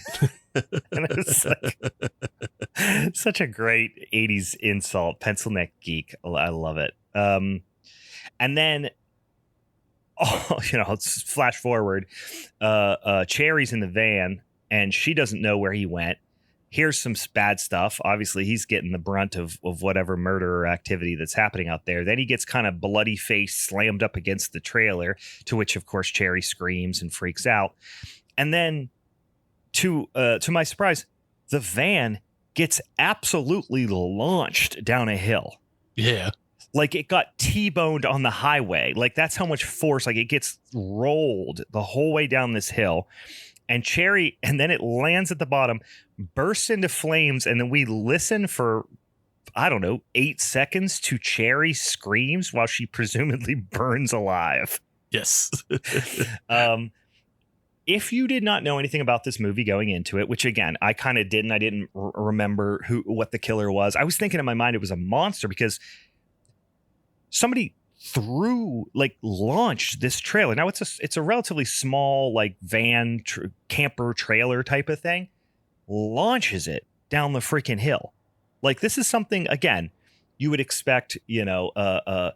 And it's like such a great 80s insult, pencil-necked geek. I love it. And then, let's flash forward. Cherry's in the van and she doesn't know where he went. Here's some bad stuff. Obviously, he's getting the brunt of whatever murder or activity that's happening out there. Then he gets kind of bloody face slammed up against the trailer, to which, of course, Cherry screams and freaks out. And then, to my surprise, the van gets absolutely launched down a hill. Yeah. Like, it got T-boned on the highway. Like, that's how much force. Like, it gets rolled the whole way down this hill. And Cherry, and then it lands at the bottom, bursts into flames, and then we listen for, 8 seconds to Cherry screams while she presumably burns alive. Yes. If you did not know anything about this movie going into it, which again, I kind of didn't. I didn't remember what the killer was. I was thinking in my mind it was a monster because somebody launched this trailer. Now it's a relatively small like van camper trailer type of thing. Launches it down the freaking hill. Like, this is something, again, you would expect, a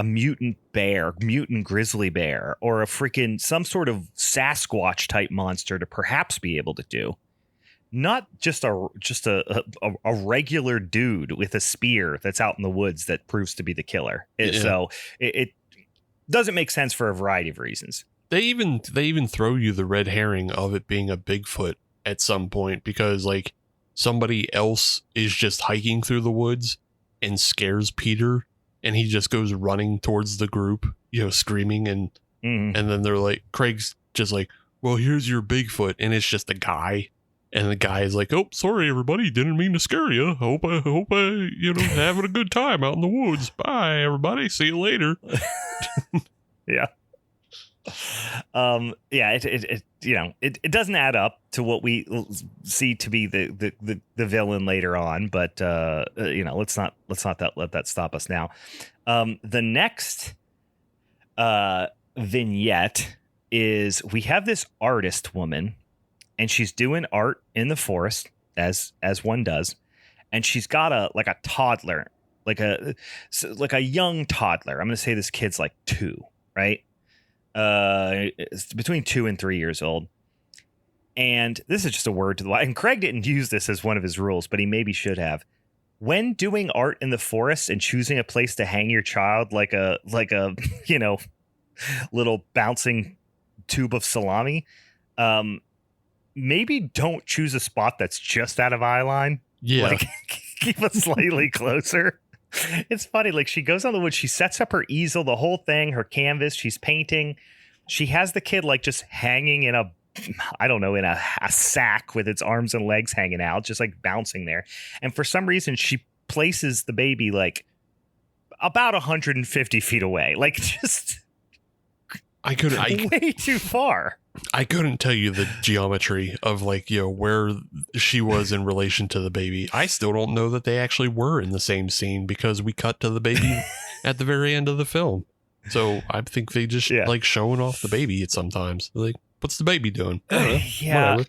mutant bear, mutant grizzly bear, or a freaking some sort of Sasquatch type monster to perhaps be able to do. Not just a regular dude with a spear that's out in the woods that proves to be the killer. So it doesn't make sense for a variety of reasons. They even throw you the red herring of it being a Bigfoot at some point, because like somebody else is just hiking through the woods and scares Peter, and he just goes running towards the group, screaming, and then they're like, Craig's just like, "Well, here's your Bigfoot," and it's just a guy. And the guy is like, "Oh, sorry, everybody. Didn't mean to scare you. Hope I, having a good time out in the woods. Bye, everybody. See you later." Yeah. It doesn't add up to what we see to be the villain later on, but let's not let that stop us now. The next vignette is we have this artist woman, and she's doing art in the forest as one does, and she's got a toddler, like a young toddler. I'm going to say this kid's like 2, right? It's between 2 and 3 years old. And this is just a word to the wise. And Craig didn't use this as one of his rules, but he maybe should have. When doing art in the forest and choosing a place to hang your child, like a little bouncing tube of salami, maybe don't choose a spot that's just out of eye line. Yeah. Like, keep it slightly closer. It's funny. Like, she goes on the wood. She sets up her easel, the whole thing, her canvas. She's painting. She has the kid like just hanging in a sack with its arms and legs hanging out, just like bouncing there. And for some reason, she places the baby like about 150 feet away. Like, just way too far. I couldn't tell you the geometry of like, where she was in relation to the baby. I still don't know that they actually were in the same scene because we cut to the baby at the very end of the film. So I think they just like showing off the baby at sometimes. Like, what's the baby doing? Yeah.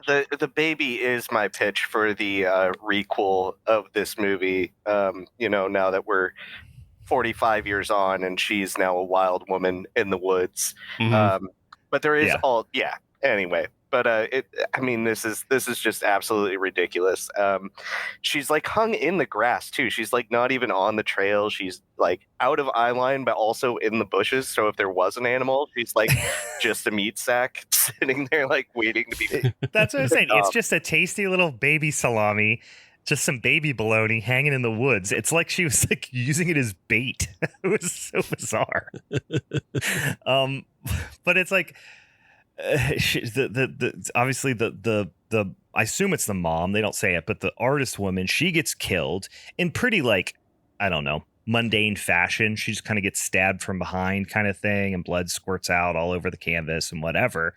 The baby is my pitch for the requel of this movie. Now that we're 45 years on and she's now a wild woman in the woods. Mm-hmm. But there is anyway. But this is just absolutely ridiculous. She's like hung in the grass too. She's like not even on the trail. She's like out of eye line, but also in the bushes. So if there was an animal, she's like just a meat sack sitting there, like waiting to be. That's what I'm saying. It's just a tasty little baby salami, just some baby bologna hanging in the woods. It's like she was like using it as bait. It was so bizarre. But it's like. Obviously the I assume it's the mom, they don't say it, but the artist woman, she gets killed in pretty like, I don't know, mundane fashion. She just kind of gets stabbed from behind kind of thing, and blood squirts out all over the canvas and whatever.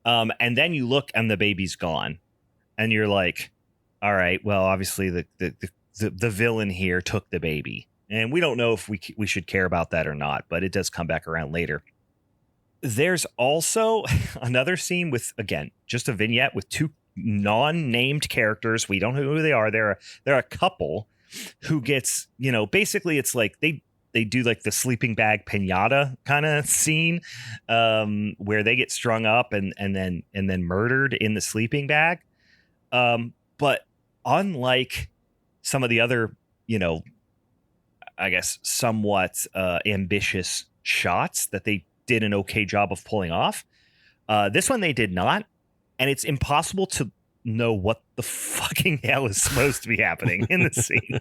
And then you look and the baby's gone, and you're like, all right, well, obviously the villain here took the baby, and we don't know if we should care about that or not, but it does come back around later. There's also another scene with, again, just a vignette with two non-named characters. We don't know who they are. They're a couple who gets, basically it's like they do like the sleeping bag piñata kind of scene, where they get strung up and then murdered in the sleeping bag. But unlike some of the other, I guess somewhat ambitious shots that they did an okay job of pulling off, this one they did not, and it's impossible to know what the fucking hell is supposed to be happening in the scene.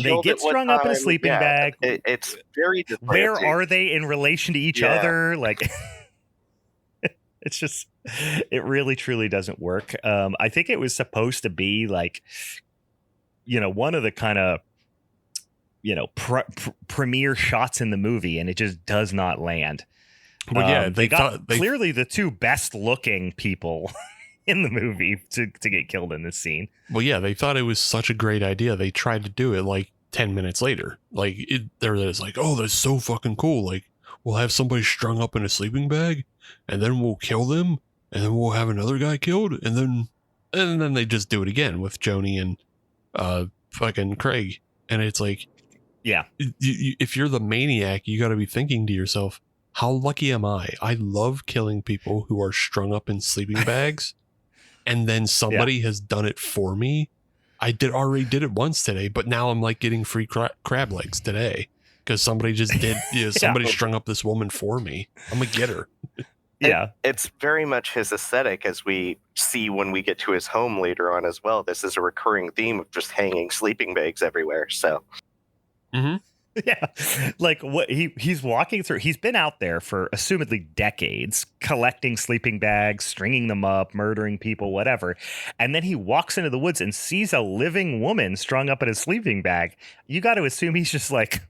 They get strung up in a sleeping bag. It's very where are they in relation to each other? Like, it's just, it really truly doesn't work. I think it was supposed to be like, one of the kind of premiere shots in the movie, and it just does not land. Well, they got clearly the two best looking people in the movie to get killed in this scene. Well, yeah, they thought it was such a great idea. They tried to do it like 10 minutes later. Like it's like, oh, that's so fucking cool. Like, we'll have somebody strung up in a sleeping bag, and then we'll kill them, and then we'll have another guy killed, and then they just do it again with Joni and fucking Craig, and it's like. Yeah. If you're the maniac, you got to be thinking to yourself, how lucky am I? I love killing people who are strung up in sleeping bags, and then somebody has done it for me. I already did it once today, but now I'm like getting free crab legs today because somebody just did. Somebody strung up this woman for me. I'm gonna get her. Yeah, it's very much his aesthetic, as we see when we get to his home later on as well. This is a recurring theme of just hanging sleeping bags everywhere. So. Mm-hmm. Yeah, like what he's walking through. He's been out there for assumedly decades, collecting sleeping bags, stringing them up, murdering people, whatever. And then he walks into the woods and sees a living woman strung up in a sleeping bag. You got to assume he's just like,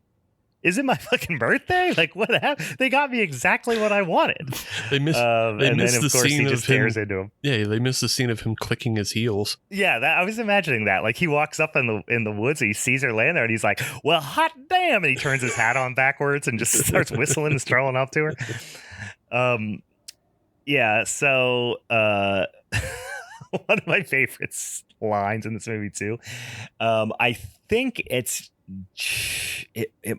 is it my fucking birthday? Like, what happened? They got me exactly what I wanted. They missed the scene of him. Into him. Yeah, they missed the scene of him clicking his heels. Yeah, I was imagining that. Like, he walks up in the woods, and he sees her laying there, and he's like, "Well, hot damn!" And he turns his hat on backwards and just starts whistling and strolling up to her. Yeah. So, one of my favorite lines in this movie too. I think it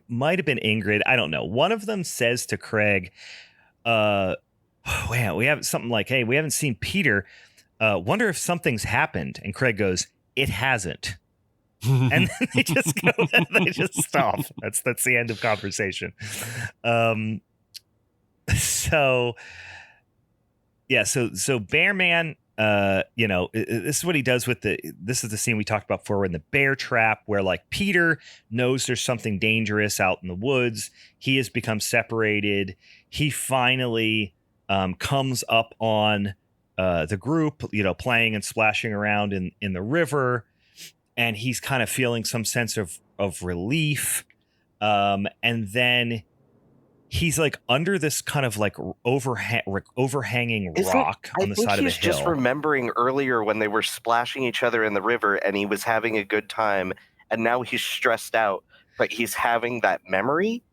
might have been Ingrid. I don't know. One of them says to Craig, wow, we have something like, hey, we haven't seen Peter. Wonder if something's happened. And Craig goes, it hasn't. And then they just go, they just stop. That's the end of conversation. So Bear Man, this is what he does with this is the scene we talked about before in the bear trap, where like Peter knows there's something dangerous out in the woods. He has become separated. He finally comes up on the group, playing and splashing around in the river, and he's kind of feeling some sense of relief. And then he's like under this kind of like overhanging rock on the side of the hill. He's just remembering earlier when they were splashing each other in the river and he was having a good time, and now he's stressed out, but he's having that memory.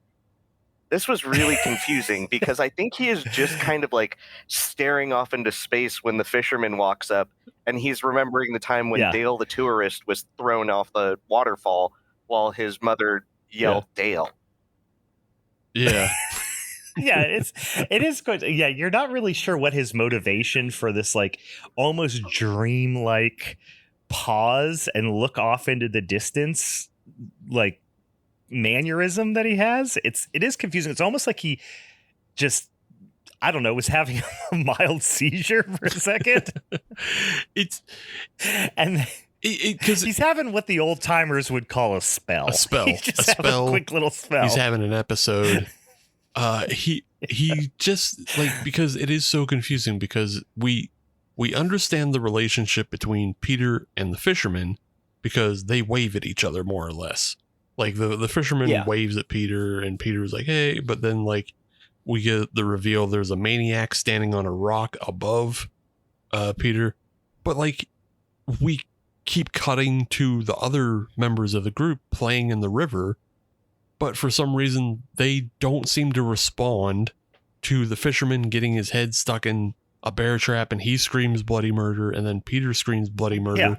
This was really confusing because I think he is just kind of like staring off into space when the fisherman walks up, and he's remembering the time when Dale the tourist was thrown off the waterfall while his mother yelled Dale. Yeah. Yeah, it is good. Yeah, you're not really sure what his motivation for this like almost dreamlike pause and look off into the distance like mannerism that he has. It is confusing. It's almost like he just, I don't know, was having a mild seizure for a second. Because he's having what the old timers would call a spell. A spell. He's just having a quick little spell. He's having an episode. He just like, because it is so confusing, because we understand the relationship between Peter and the fisherman because they wave at each other more or less. Like the fisherman waves at Peter and Peter's like, hey, but then like we get the reveal there's a maniac standing on a rock above Peter. But like we keep cutting to the other members of the group playing in the river, but for some reason they don't seem to respond to the fisherman getting his head stuck in a bear trap and he screams bloody murder and then Peter screams bloody murder. Yeah.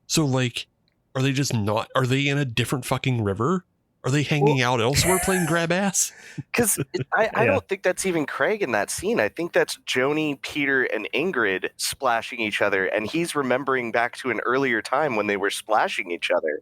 So like, are they just not? Are they in a different fucking river? Are they hanging out elsewhere playing grab ass? Because I don't think that's even Craig in that scene. I think that's Joni, Peter, and Ingrid splashing each other, and he's remembering back to an earlier time when they were splashing each other.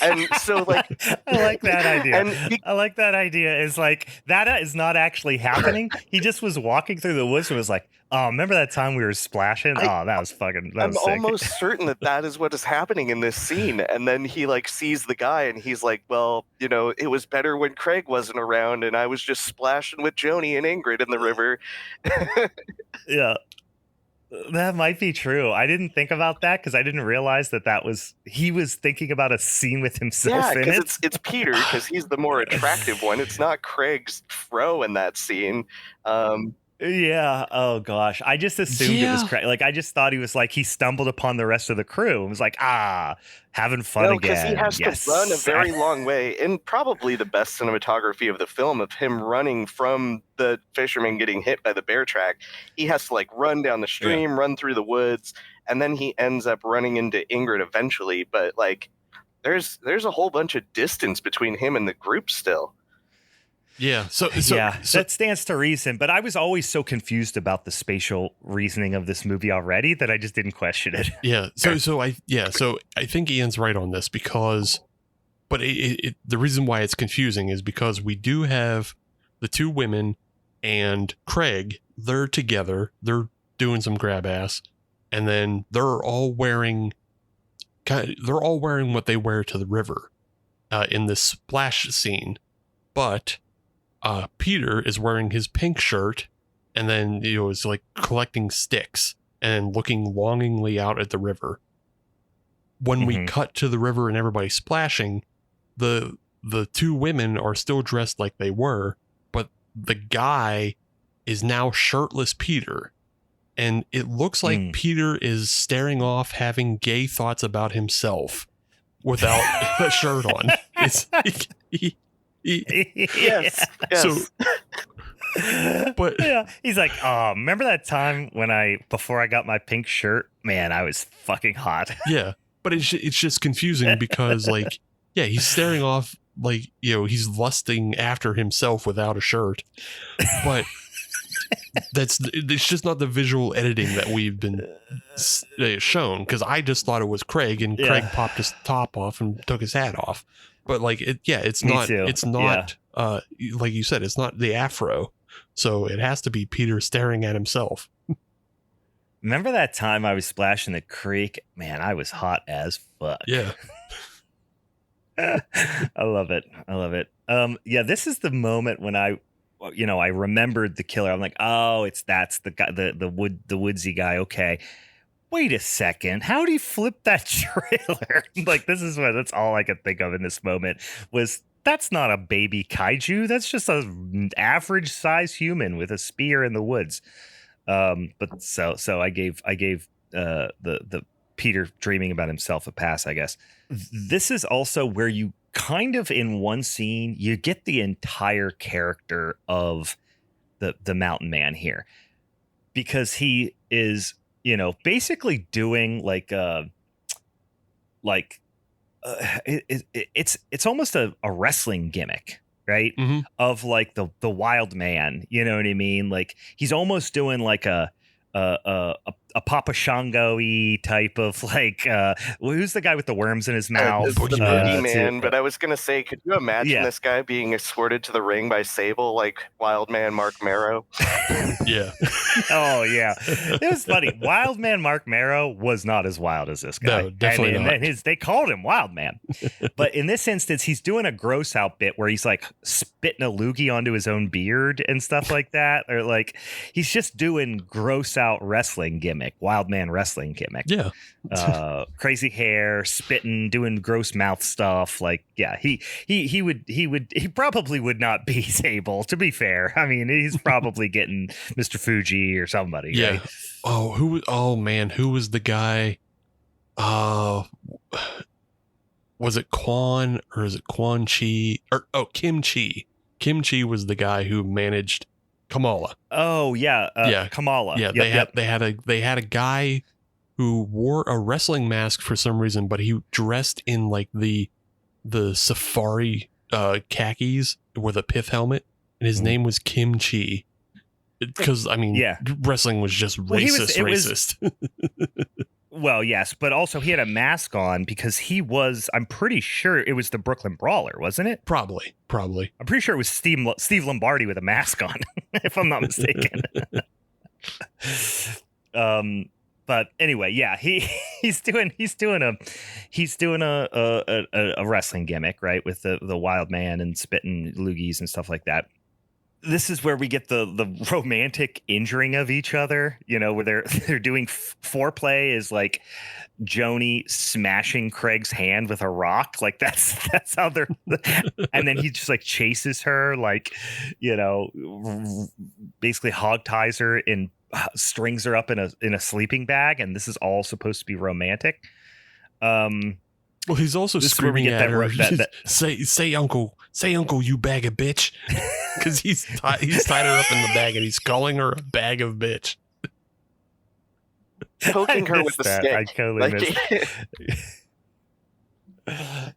And so, like, I like that idea. I like that idea. Is like that is not actually happening. He just was walking through the woods and was like, "Oh, remember that time we were splashing? That was fucking." I'm almost certain that is what is happening in this scene. And then he like sees the guy, and he's like, "Well, it was better when Craig wasn't around, and I was just splashing with Joni and Ingrid in the river." Yeah. That might be true. I didn't think about that because I didn't realize he was thinking about a scene with himself in it. Yeah, because it's Peter, because he's the more attractive one. It's not Craig's fro in that scene. Yeah. Oh gosh. I just assumed it was Craig. Like I just thought he was like he stumbled upon the rest of the crew and was like, having fun again. Because he has to run a very long way, and probably the best cinematography of the film of him running from the fisherman getting hit by the bear track. He has to like run down the stream, run through the woods, and then he ends up running into Ingrid eventually. But like, there's a whole bunch of distance between him and the group still. Yeah. So that stands to reason. But I was always so confused about the spatial reasoning of this movie already that I just didn't question it. Yeah. So I think Ian's right on this because, but the reason why it's confusing is because we do have the two women and Craig. They're together. They're doing some grab ass, and then they're all wearing what they wear to the river in this splash scene, but. Peter is wearing his pink shirt and then, is like collecting sticks and looking longingly out at the river. When we cut to the river and everybody's splashing, the two women are still dressed like they were, but the guy is now shirtless Peter. And it looks like Peter is staring off, having gay thoughts about himself without a shirt on. Yes. So, but yeah, he's like, remember that time when before I got my pink shirt? Man, I was fucking hot. Yeah, but it's just confusing because like, yeah, he's staring off like, he's lusting after himself without a shirt. But it's just not the visual editing that we've been shown, because I just thought it was Craig, and Craig popped his top off and took his hat off. But like it's Me not too. it's not like you said, it's not the afro, so it has to be Peter staring at himself. Remember that time I was splashing the creek? Man, I was hot as fuck. Yeah. I love it. Yeah, this is the moment when I remembered the killer. I'm like, oh, that's the guy, the woodsy guy. Okay. Wait a second. How did he flip that trailer? Like, that's all I could think of in this moment was that's not a baby kaiju. That's just an average size human with a spear in the woods. But so I gave the Peter dreaming about himself a pass, I guess. This is also where you kind of, in one scene, you get the entire character of the mountain man here, because he is, basically doing it's almost a wrestling gimmick, right? Mm-hmm. Of like the wild man, you know what I mean? Like he's almost doing like a Papa Shango-y type of like who's the guy with the worms in his mouth? The boogeyman. But I was gonna say, could you imagine this guy being escorted to the ring by Sable like Wild Man Mark Marrow? Yeah. Oh yeah, it was funny. Wild Man Mark Marrow was not as wild as this guy. No, definitely not. And they called him Wild Man, but in this instance, he's doing a gross out bit where he's like spitting a loogie onto his own beard and stuff like that, or like he's just doing gross out wrestling gimmick, Wild Man wrestling gimmick. Yeah. Crazy hair, spitting, doing gross mouth stuff. Like, yeah, he probably would not be Sable, to be fair. I mean, he's probably getting Mr. Fuji or somebody. Yeah. Right? Who was the guy? Was it Quan, or is it Quan Chi? Kim Chi. Kim Chi was the guy who managed Kamala. Oh yeah, Kamala. Yeah, they had a guy who wore a wrestling mask for some reason, but he dressed in like the safari khakis with a pith helmet, and his name was Kim Chi. Because I mean, wrestling was just racist. Well, yes, but also he had a mask on because I'm pretty sure it was the Brooklyn Brawler, wasn't it? Probably. I'm pretty sure it was Steve Lombardi with a mask on, if I'm not mistaken. But anyway, yeah, he's doing a wrestling gimmick, right, with the wild man and spitting loogies and stuff like that. This is where we get the romantic injuring of each other, where they're doing foreplay is like Joni smashing Craig's hand with a rock. Like that's how they're, and then he just like chases her, like, basically hog ties her and strings her up in a sleeping bag. And this is all supposed to be romantic. Well, he's also screaming at her, say uncle, you bag of bitch. Because he's tied her up in the bag and he's calling her a bag of bitch. Poking her with a stick. I totally missed it.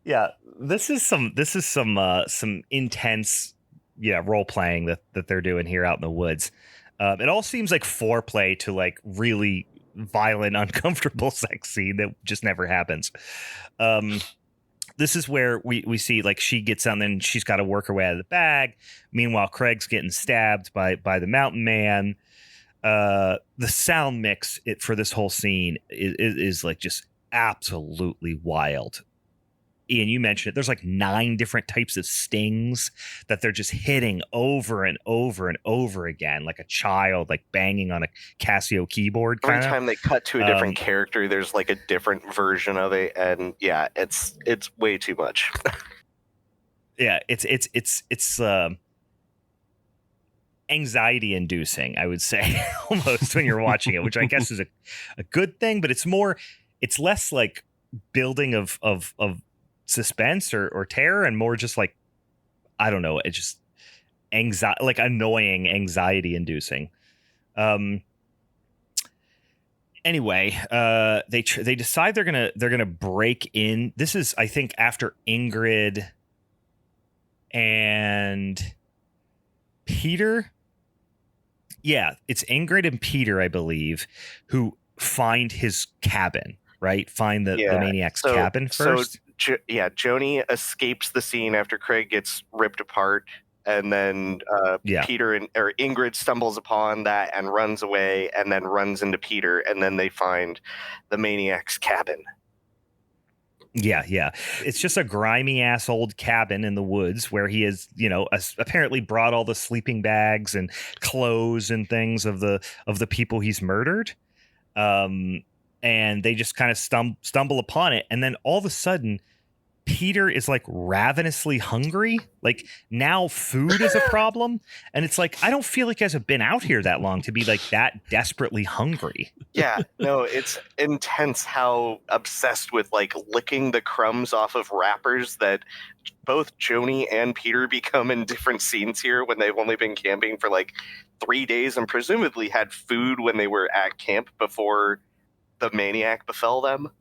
Yeah, this is some intense role playing that they're doing here out in the woods. It all seems like foreplay to like really violent, uncomfortable sex scene that just never happens. This is where we see like she gets on, then she's got to work her way out of the bag. Meanwhile, Craig's getting stabbed by the mountain man. The sound mix for this whole scene is like just absolutely wild. Ian, you mentioned it. There's like 9 different types of stings that they're just hitting over and over and over again, like a child, like banging on a Casio keyboard. Every time they cut to a different character, there's like a different version of it, and yeah, it's way too much. Yeah, it's anxiety inducing, I would say, almost when you're watching it, which I guess is a good thing, but it's less like building of suspense or terror, and more just like, I don't know, it's just anxiety, like annoying, anxiety inducing. Anyway, they decide they're gonna break in. This is, I think, after Ingrid and Peter Yeah, it's Ingrid and Peter, I believe, who find his cabin, right? Find the maniac's cabin first. Joni escapes the scene after Craig gets ripped apart, and then Peter or Ingrid stumbles upon that and runs away, and then runs into Peter, and then they find the maniac's cabin. Yeah. It's just a grimy ass old cabin in the woods where he has, apparently brought all the sleeping bags and clothes and things of the people he's murdered. And they just kind of stumble upon it. And then all of a sudden, Peter is like ravenously hungry. Like now food is a problem. And it's like, I don't feel like he hasn't been out here that long to be like that desperately hungry. Yeah, no, it's intense how obsessed with like licking the crumbs off of wrappers that both Joni and Peter become in different scenes here when they've only been camping for like 3 days and presumably had food when they were at camp before the maniac befell them.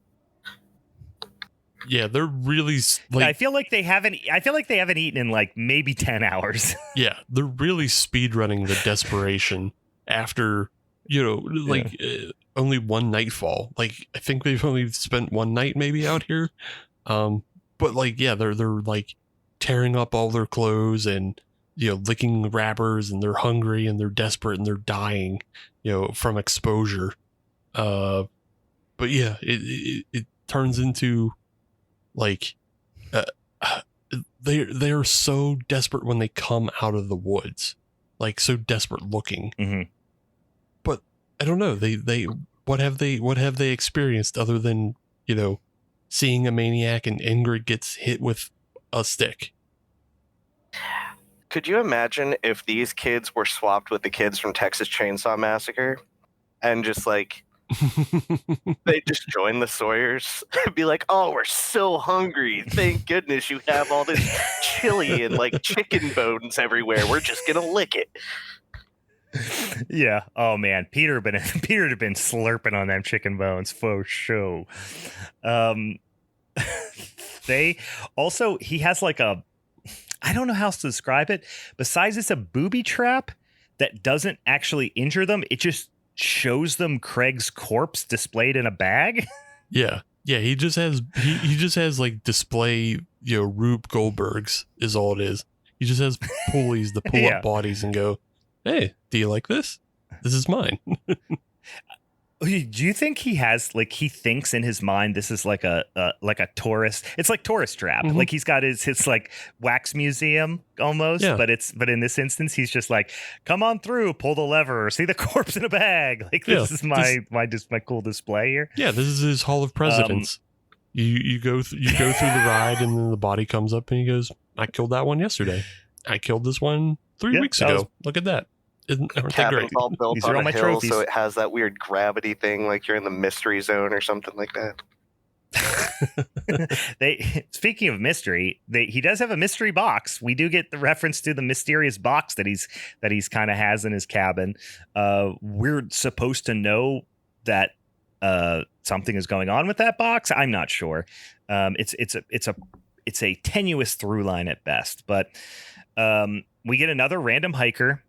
Yeah, they're really like. I feel like they haven't eaten in like maybe 10 hours. Yeah, they're really speed running the desperation after only one nightfall. Like I think they've only spent one night maybe out here, but like they're like tearing up all their clothes and licking the wrappers, and they're hungry and they're desperate and they're dying from exposure. But yeah, it turns into like they are so desperate when they come out of the woods, like so desperate looking. Mm-hmm. But I don't know, they what have they experienced other than seeing a maniac and Ingrid gets hit with a stick? Could you imagine if these kids were swapped with the kids from Texas Chainsaw Massacre and just like they just join the Sawyers and be like, oh, we're so hungry. Thank goodness you have all this chili and like chicken bones everywhere. We're just going to lick it. Yeah. Oh, man. Peter had been slurping on them chicken bones for sure. He has like a, I don't know how else to describe it. Besides it's a booby trap that doesn't actually injure them. It just shows them Craig's corpse displayed in a bag. Yeah. He just has like display, Rube Goldberg's is all it is. He just has pulleys to pull up bodies and go, hey, do you like this? This is mine. Do you think he has like he thinks in his mind this is like a tourist? It's like tourist trap. Mm-hmm. Like he's got his like wax museum almost, but in this instance he's just like, come on through, pull the lever, see the corpse in a bag. Like this is my cool display here. Yeah, this is his Hall of Presidents. You go through the ride and then the body comes up and he goes, I killed that one yesterday. I killed this one 3 weeks ago. Look at that. Aren't they great? All built These on are all a my hill, trophies. so it has that weird gravity thing, like you're in the mystery zone or something like that. Speaking of mystery, he does have a mystery box. We do get the reference to the mysterious box that he's kind of has in his cabin. We're supposed to know that something is going on with that box. I'm not sure. It's a tenuous through line at best, but we get another random hiker.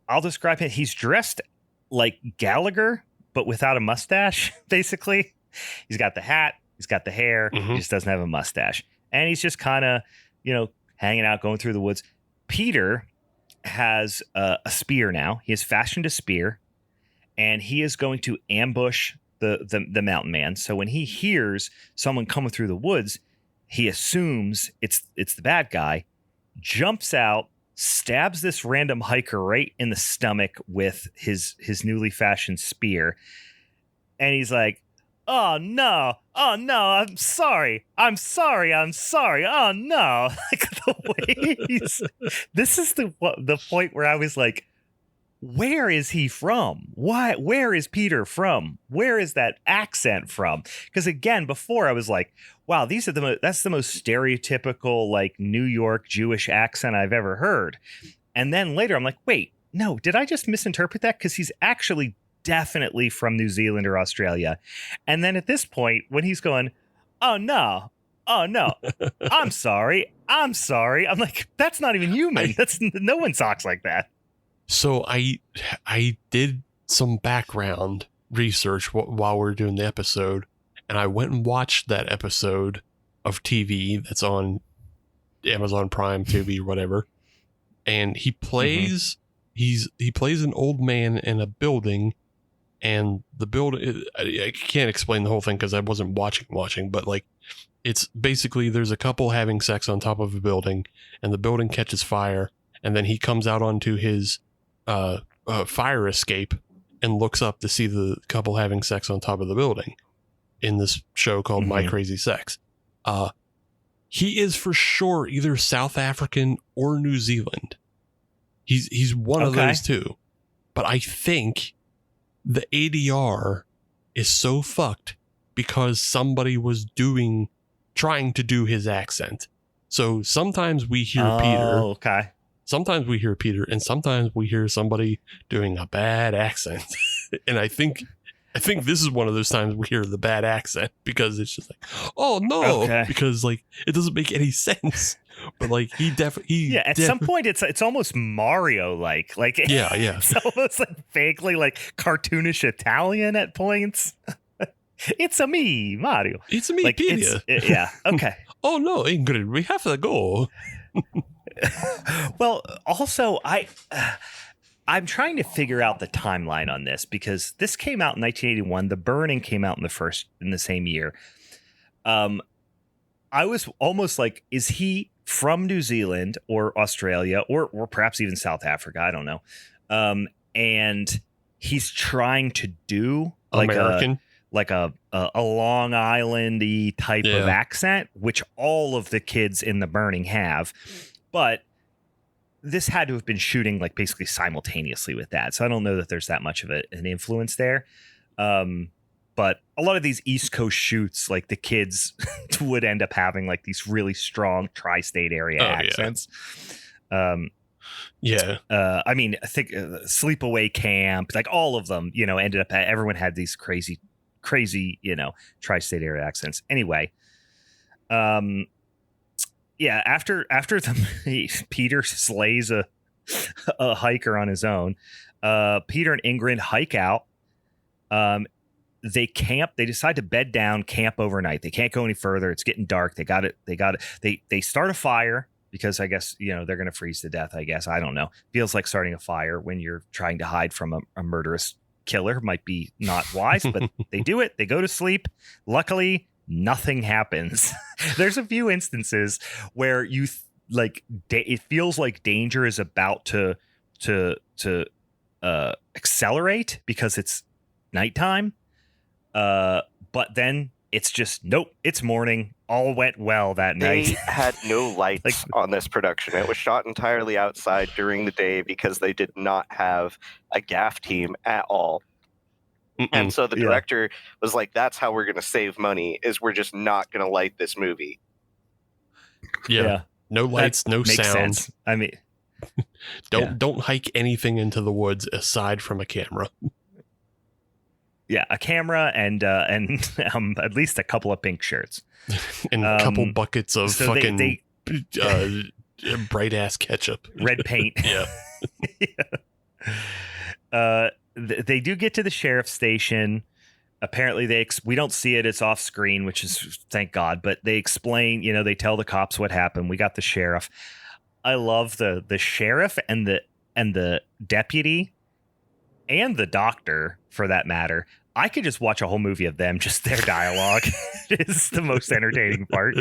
I'll describe it. He's dressed like Gallagher, but without a mustache, basically. He's got the hat. He's got the hair. Mm-hmm. He just doesn't have a mustache. And he's just kind of, hanging out, going through the woods. Peter has a spear now. He has fashioned a spear, and he is going to ambush the mountain man. So when he hears someone coming through the woods, he assumes it's the bad guy, jumps out, stabs this random hiker right in the stomach with his newly fashioned spear. And he's like, oh no, I'm sorry. Oh no. Like the way this is the point where I was like, where is he from? Where is Peter from? Where is that accent from? Because again, before I was like, wow, that's the most stereotypical like New York Jewish accent I've ever heard. And then later I'm like, wait, no, did I just misinterpret that? Because he's actually definitely from New Zealand or Australia. And then at this point, when he's going, oh no, I'm sorry. I'm like, that's not even human. No one talks like that. So I did some background research while we were doing the episode, and I went and watched that episode of TV that's on Amazon Prime TV or whatever. And he plays he plays an old man in a building, and the building, I can't explain the whole thing because I wasn't watching, but like, it's basically there's a couple having sex on top of a building, and the building catches fire, and then he comes out onto his fire escape and looks up to see the couple having sex on top of the building in this show called My Crazy Sex. He is for sure either South African or New Zealand. He's one of those two. But I think the ADR is so fucked because somebody was trying to do his accent. So sometimes we hear Peter. Okay. Sometimes we hear Peter, and sometimes we hear somebody doing a bad accent. And I think this is one of those times we hear the bad accent because it's just like, oh no, because like it doesn't make any sense. But like he definitely at some point it's almost Mario like yeah it's almost like vaguely like cartoonish Italian at points. It's a me, Mario. It's a me, like, Peter. Yeah. Okay. Oh no, Ingrid, we have to go. Well, also I'm trying to figure out the timeline on this because this came out in 1981. The Burning came out in the same year. I was almost like, is he from New Zealand or Australia or perhaps even South Africa? I don't know. And he's trying to do like American. a Long Island-y type of accent, which all of the kids in The Burning have. But this had to have been shooting like basically simultaneously with that. So I don't know that there's that much of an influence there. But a lot of these East Coast shoots, like the kids would end up having like these really strong tri-state area accents. Yeah. I mean, I think Sleepaway Camp, like all of them, ended up, everyone had these crazy, tri-state area accents. Anyway, after Peter slays a hiker on his own, Peter and Ingrid hike out. They camp. They decide to bed down, camp overnight. They can't go any further. It's getting dark. They start a fire because I guess, they're going to freeze to death. I guess. I don't know. Feels like starting a fire when you're trying to hide from a murderous killer might be not wise, but they do it. They go to sleep. Luckily, nothing happens. There's a few instances where it feels like danger is about to accelerate because it's nighttime. But then it's just, nope, it's morning. All went well that night. They had no lights on this production. It was shot entirely outside during the day because they did not have a gaff team at all. And so the director was like, that's how we're going to save money, is we're just not going to light this movie. Yeah. No lights, no sound. Sense. I mean, don't hike anything into the woods aside from a camera. Yeah, a camera and at least a couple of pink shirts. And a couple buckets of fucking bright ass ketchup. Red paint. They do get to the sheriff's station. Apparently we don't see it. It's off screen, which is thank God. But they explain, they tell the cops what happened. We got the sheriff. I love the sheriff and the deputy and the doctor, for that matter. I could just watch a whole movie of them, just their dialogue. It's the most entertaining part.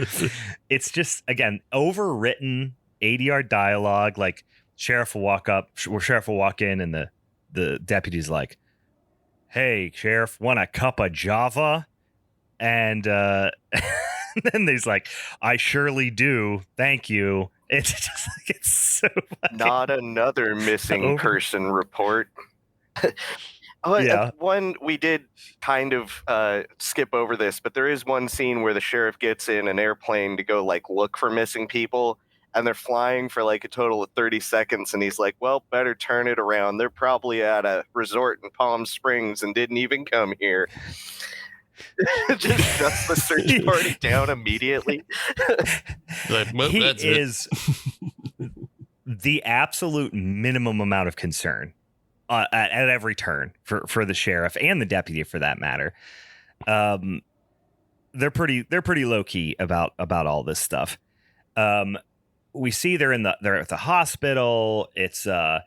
It's just, again, overwritten ADR dialogue. Like sheriff will walk in and the deputy's like, hey, sheriff, want a cup of Java? And then he's like, I surely do. Thank you. It's just like, it's so fucking... Not another missing person report. One, we did kind of skip over this, but there is one scene where the sheriff gets in an airplane to go look for missing people, and they're flying for a total of 30 seconds, and he's like, well, better turn it around. They're probably at a resort in Palm Springs and didn't even come here. Just shuts the search party down immediately. He is the absolute minimum amount of concern at every turn for the sheriff and the deputy, for that matter. They're pretty low key about all this stuff. We see they're at the hospital. It's Ingrid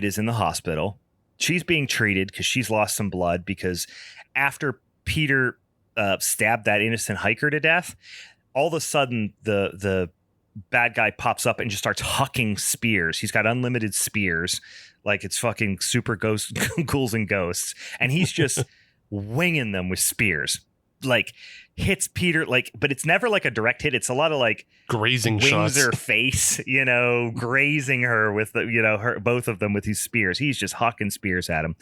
is in the hospital. She's being treated because she's lost some blood, because after Peter stabbed that innocent hiker to death, all of a sudden the bad guy pops up and just starts hucking spears. He's got unlimited spears, like it's fucking super ghouls and ghosts, and he's just winging them with spears. Like, hits Peter, like, but it's never like a direct hit. It's a lot of like grazing wings shots. her face, grazing her with the, both of them with these spears. He's just hucking spears at him.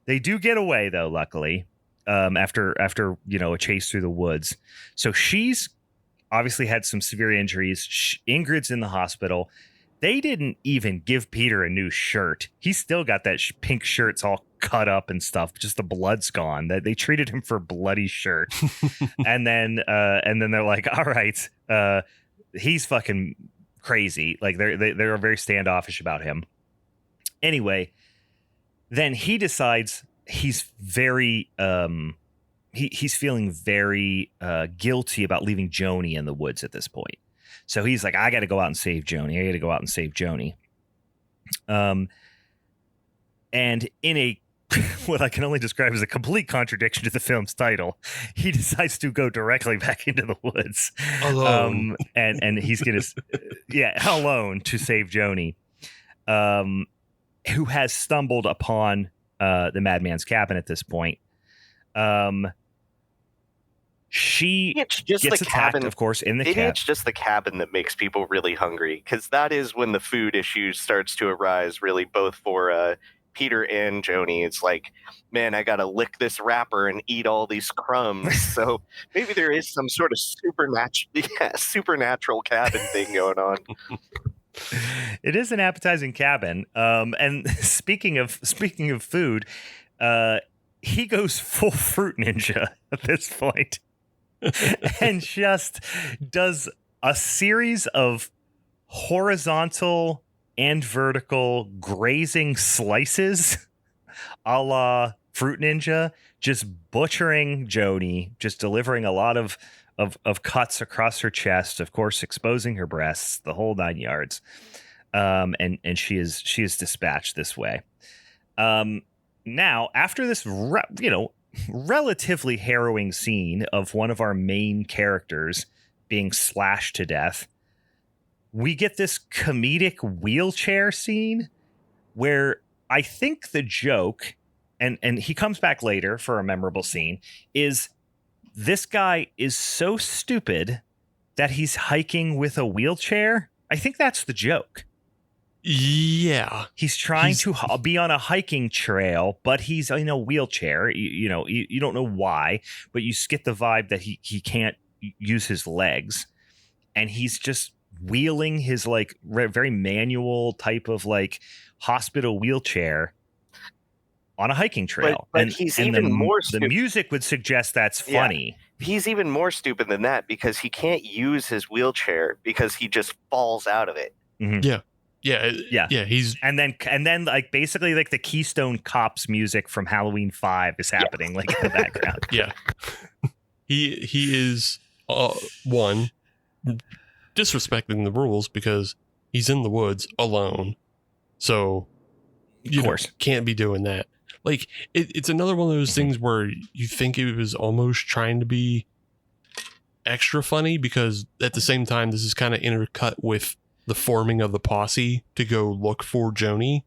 They do get away though, luckily, after a chase through the woods. So she's obviously had some severe injuries. Ingrid's in the hospital. They didn't even give Peter a new shirt. He's still got that pink shirt. It's all cut up and stuff. Just the blood's gone. They treated him for a bloody shirt. and then they're like, all right, he's fucking crazy. Like they're very standoffish about him. Anyway, then he decides he's very he's feeling very guilty about leaving Joni in the woods at this point. So he's like, I got to go out and save Joni. And in a what I can only describe as a complete contradiction to the film's title, he decides to go directly back into the woods alone, and he's gonna alone to save Joni, who has stumbled upon the madman's cabin at this point. She it's just gets the attacked, cabin, of course, in the maybe cabin. It's just the cabin that makes people really hungry, because that is when the food issue starts to arise, really, both for Peter and Joni. It's like, man, I gotta lick this wrapper and eat all these crumbs. So maybe there is some sort of supernatural cabin thing going on. It is an appetizing cabin. And speaking of food, he goes full fruit ninja at this point. And just does a series of horizontal and vertical grazing slices a la Fruit Ninja, just butchering Joni, just delivering a lot of cuts across her chest, of course, exposing her breasts, the whole 9 yards. And she is dispatched this way. Now, after this, relatively harrowing scene of one of our main characters being slashed to death, we get this comedic wheelchair scene where I think the joke, and he comes back later for a memorable scene, is this guy is so stupid that he's hiking with a wheelchair. I think that's the joke. Yeah. He's trying to be on a hiking trail, but he's in a wheelchair. You don't know why, but you get the vibe that he can't use his legs, and he's just wheeling his like very manual type of like hospital wheelchair on a hiking trail. But he's even more the music would suggest that's funny. Yeah. He's even more stupid than that, because he can't use his wheelchair because he just falls out of it. Mm-hmm. Yeah. He's and then like basically like the Keystone Cops music from Halloween 5 is happening like in the background. Yeah. He is one, disrespecting the rules because he's in the woods alone. So you can't be doing that. Like it's another one of those things where you think it was almost trying to be extra funny, because at the same time this is kind of intercut with the forming of the posse to go look for Joni.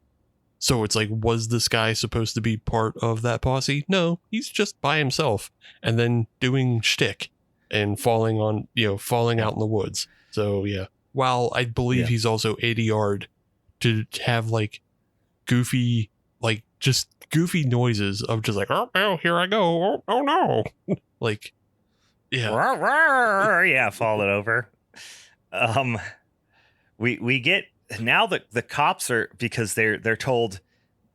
So it's like, was this guy supposed to be part of that posse? No, he's just by himself, and then doing shtick and falling out in the woods. So yeah, while I believe he's also 80 yard to have like goofy noises of just like, oh no, here I go, oh no, like falling over. We get now that the cops are, because they're told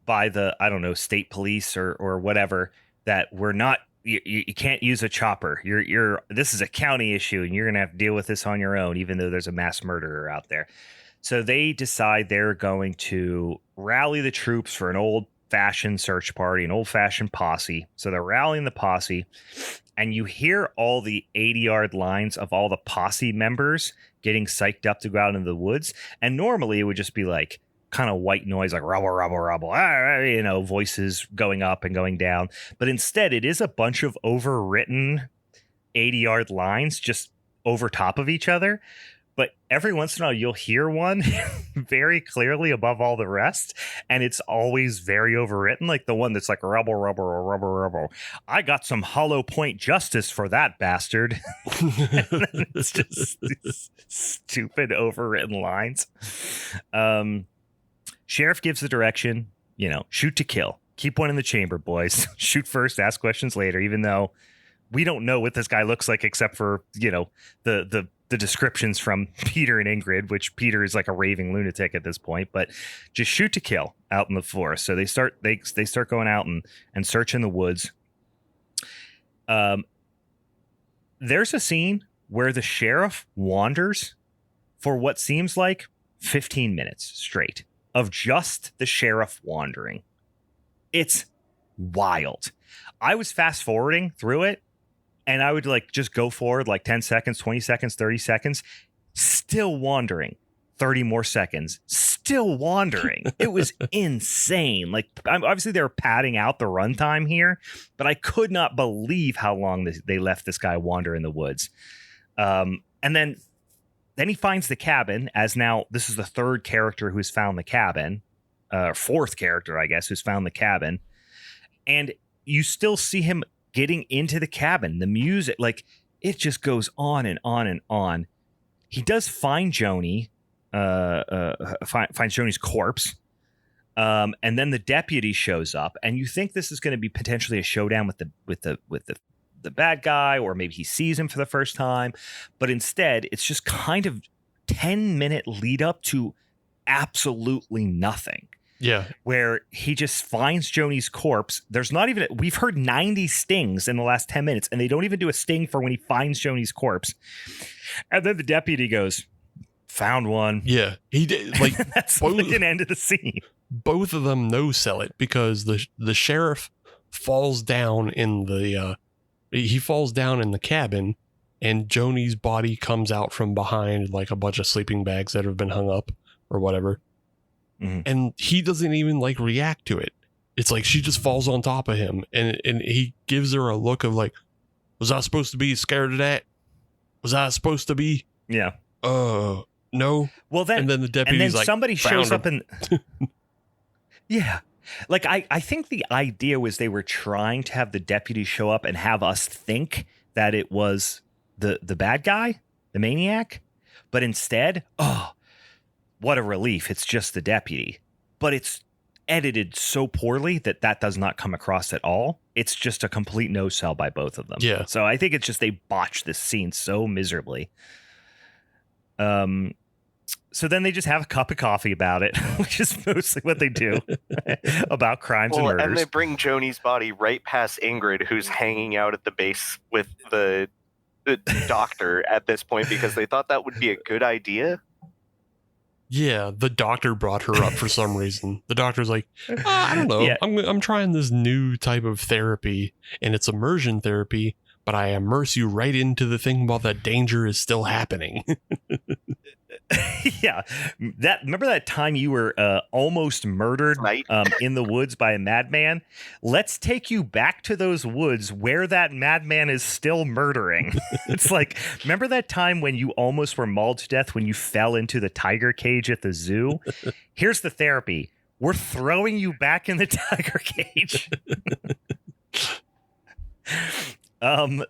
by the, I don't know, state police or whatever, that we're not you can't use a chopper. This is a county issue, and you're gonna have to deal with this on your own, even though there's a mass murderer out there. So they decide they're going to rally the troops for an old-fashioned search party, an old-fashioned posse. So they're rallying the posse, and you hear all the 80-yard lines of all the posse members getting psyched up to go out into the woods. And normally it would just be like kind of white noise, like rubble, rubble, rubble, voices going up and going down. But instead, it is a bunch of overwritten 80-yard lines just over top of each other. But every once in a while, you'll hear one very clearly above all the rest. And it's always very overwritten, like the one that's like rubble, rubble, rubble, rubble. I got some hollow point justice for that bastard. It's just these stupid overwritten lines. Sheriff gives the direction, shoot to kill. Keep one in the chamber, boys. Shoot first, ask questions later, even though we don't know what this guy looks like except for, the descriptions from Peter and Ingrid, which Peter is like a raving lunatic at this point, but just shoot to kill out in the forest. So they start going out and search in the woods. There's a scene where the sheriff wanders for what seems like 15 minutes straight of just the sheriff wandering. It's wild. I was fast forwarding through it, and I would like just go forward like 10 seconds, 20 seconds, 30 seconds, still wandering. 30 more seconds, still wandering. It was insane. Like, obviously they were padding out the runtime here, but I could not believe how long they left this guy wander in the woods. And then he finds the cabin, as now this is the third character who's found the cabin, fourth character, I guess, who's found the cabin. And you still see him getting into the cabin, the music, like it just goes on and on and on. He does find Joni, finds Joni's corpse. And then the deputy shows up, and you think this is going to be potentially a showdown with the bad guy, or maybe he sees him for the first time. But instead, it's just kind of 10-minute lead up to absolutely nothing. Yeah. Where he just finds Joni's corpse. There's not even, we've heard 90 stings in the last 10 minutes, and they don't even do a sting for when he finds Joni's corpse. And then the deputy goes, found one. Yeah. He did. Like, that's like an end of the scene. Both of them no-sell it, because the sheriff falls down in the cabin, and Joni's body comes out from behind like a bunch of sleeping bags that have been hung up or whatever. Mm-hmm. And he doesn't even like react to it. It's like she just falls on top of him, and he gives her a look of like, was I supposed to be scared of that? Was I supposed to be? Yeah. No. Well, then the deputy's like, somebody shows up and yeah. Like I think the idea was they were trying to have the deputy show up and have us think that it was the bad guy, the maniac, but instead, what a relief. It's just the deputy. But it's edited so poorly that does not come across at all. It's just a complete no-sell by both of them. Yeah. So I think it's just they botched this scene so miserably. So then they just have a cup of coffee about it, which is mostly what they do about crimes and murders. And they bring Joni's body right past Ingrid, who's hanging out at the base with the doctor at this point, because they thought that would be a good idea. Yeah, the doctor brought her up for some reason. The doctor's like, I don't know. Yeah. I'm trying this new type of therapy, and it's immersion therapy, but I immerse you right into the thing while that danger is still happening. Yeah. Remember that time you were almost murdered in the woods by a madman? Let's take you back to those woods where that madman is still murdering. It's like, remember that time when you almost were mauled to death when you fell into the tiger cage at the zoo? Here's the therapy. We're throwing you back in the tiger cage.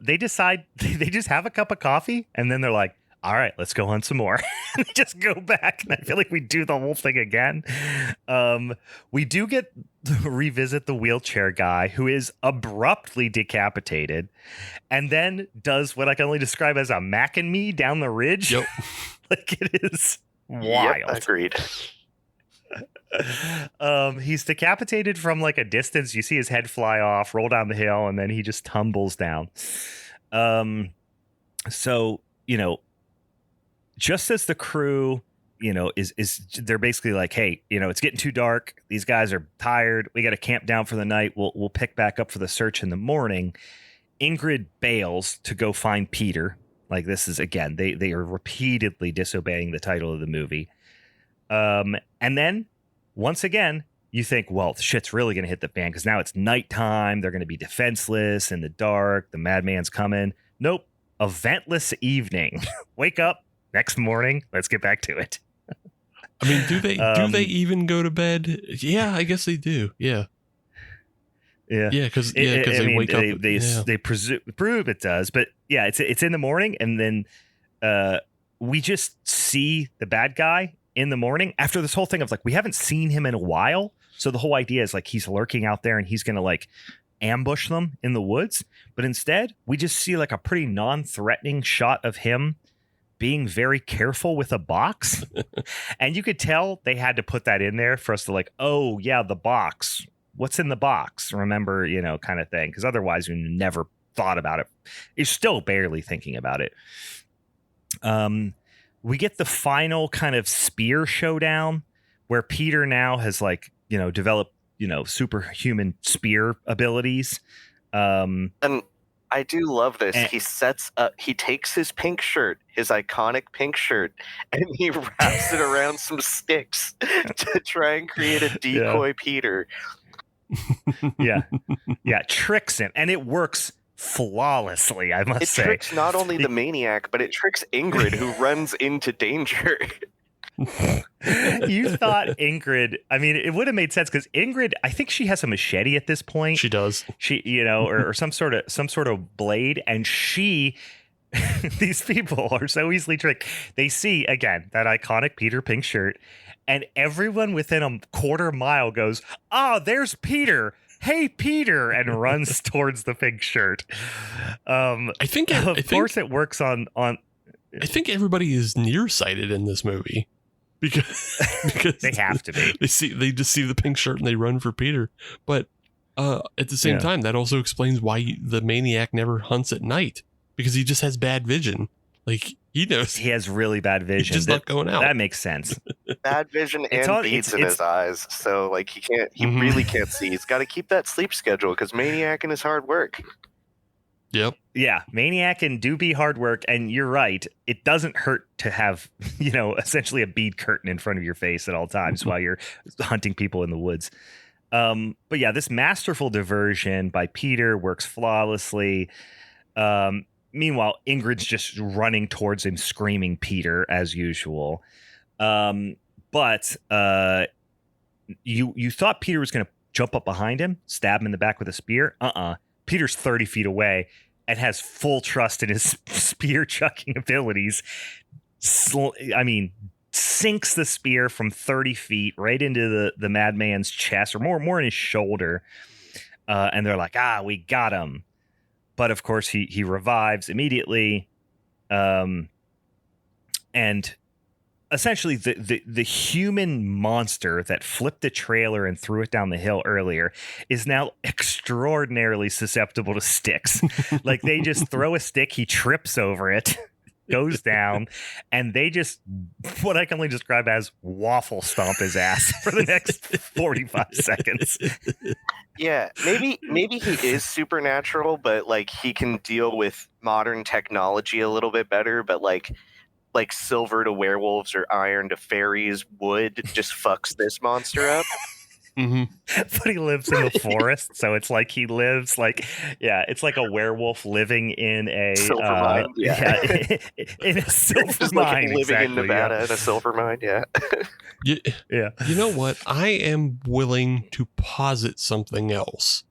They decide, they just have a cup of coffee, and then they're like, all right, let's go on some more. They just go back, and I feel like we do the whole thing again. We do get to revisit the wheelchair guy, who is abruptly decapitated, and then does what I can only describe as a Mac and Me down the ridge. Yep. Like, it is wild. Yep, agreed. He's decapitated from like a distance. You see his head fly off, roll down the hill, and then he just tumbles down. So, just as the crew, is they're basically like, hey, it's getting too dark. These guys are tired. We got to camp down for the night. We'll pick back up for the search in the morning. Ingrid bails to go find Peter. Like, this is, again, they are repeatedly disobeying the title of the movie. And then once again, you think, well, shit's really going to hit the fan because now it's nighttime. They're going to be defenseless in the dark. The madman's coming. Nope. Eventless evening. Wake up next morning. Let's get back to it. I mean, do they even go to bed? Yeah, I guess they do. Yeah. Because they wake up. They prove it does, but yeah, it's in the morning, and then we just see the bad guy in the morning after this whole thing of like we haven't seen him in a while, so the whole idea is like he's lurking out there and he's gonna like ambush them in the woods, but instead we just see like a pretty non-threatening shot of him being very careful with a box. And you could tell they had to put that in there for us to like, oh yeah, the box. What's in the box? Remember, kind of thing. Because otherwise, you never thought about it. You're still barely thinking about it. We get the final kind of spear showdown where Peter now has like, developed, superhuman spear abilities. And I do love this. He takes his pink shirt, his iconic pink shirt, and he wraps it around some sticks to try and create a decoy Peter. Yeah, tricks him, and it works flawlessly, I must say. It tricks not only the maniac, but it tricks Ingrid, who runs into danger. You thought Ingrid, I mean, it would have made sense because Ingrid, I think she has a machete at this point. She does. She, or some sort of blade, and these people are so easily tricked. They see, again, that iconic Peter pink shirt, and everyone within a quarter mile goes, "Oh, there's Peter. Hey, Peter," and runs towards the pink shirt. I think it works on. I think everybody is nearsighted in this movie because they have to be. They just see the pink shirt and they run for Peter. But at the same time, that also explains why the maniac never hunts at night, because he just has bad vision. Like, he knows he has really bad vision. He's just not going out. That makes sense. Bad vision and beads in his eyes, so like he really can't see. He's got to keep that sleep schedule because maniacing is hard work. Yep. Yeah, maniacing do be hard work, and you're right. It doesn't hurt to have essentially a bead curtain in front of your face at all times while you're hunting people in the woods. But yeah, this masterful diversion by Peter works flawlessly. Meanwhile, Ingrid's just running towards him, screaming Peter as usual. But you thought Peter was going to jump up behind him, stab him in the back with a spear. Peter's 30 feet away and has full trust in his spear chucking abilities. Sinks the spear from 30 feet right into the madman's chest, or more in his shoulder. And they're like, we got him. But of course, he revives immediately, and essentially the human monster that flipped the trailer and threw it down the hill earlier is now extraordinarily susceptible to sticks. Like, they just throw a stick, he trips over it, goes down, and they just, what I can only describe as, waffle stomp his ass for the next 45 seconds. Yeah, maybe he is supernatural, but like he can deal with modern technology a little bit better. But like silver to werewolves or iron to fairies, wood just fucks this monster up. Mm-hmm. But he lives in the forest, so it's like he lives it's like a werewolf living in a silver mine. In a silver mine, living in Nevada in a silver mine. Yeah. You know what? I am willing to posit something else,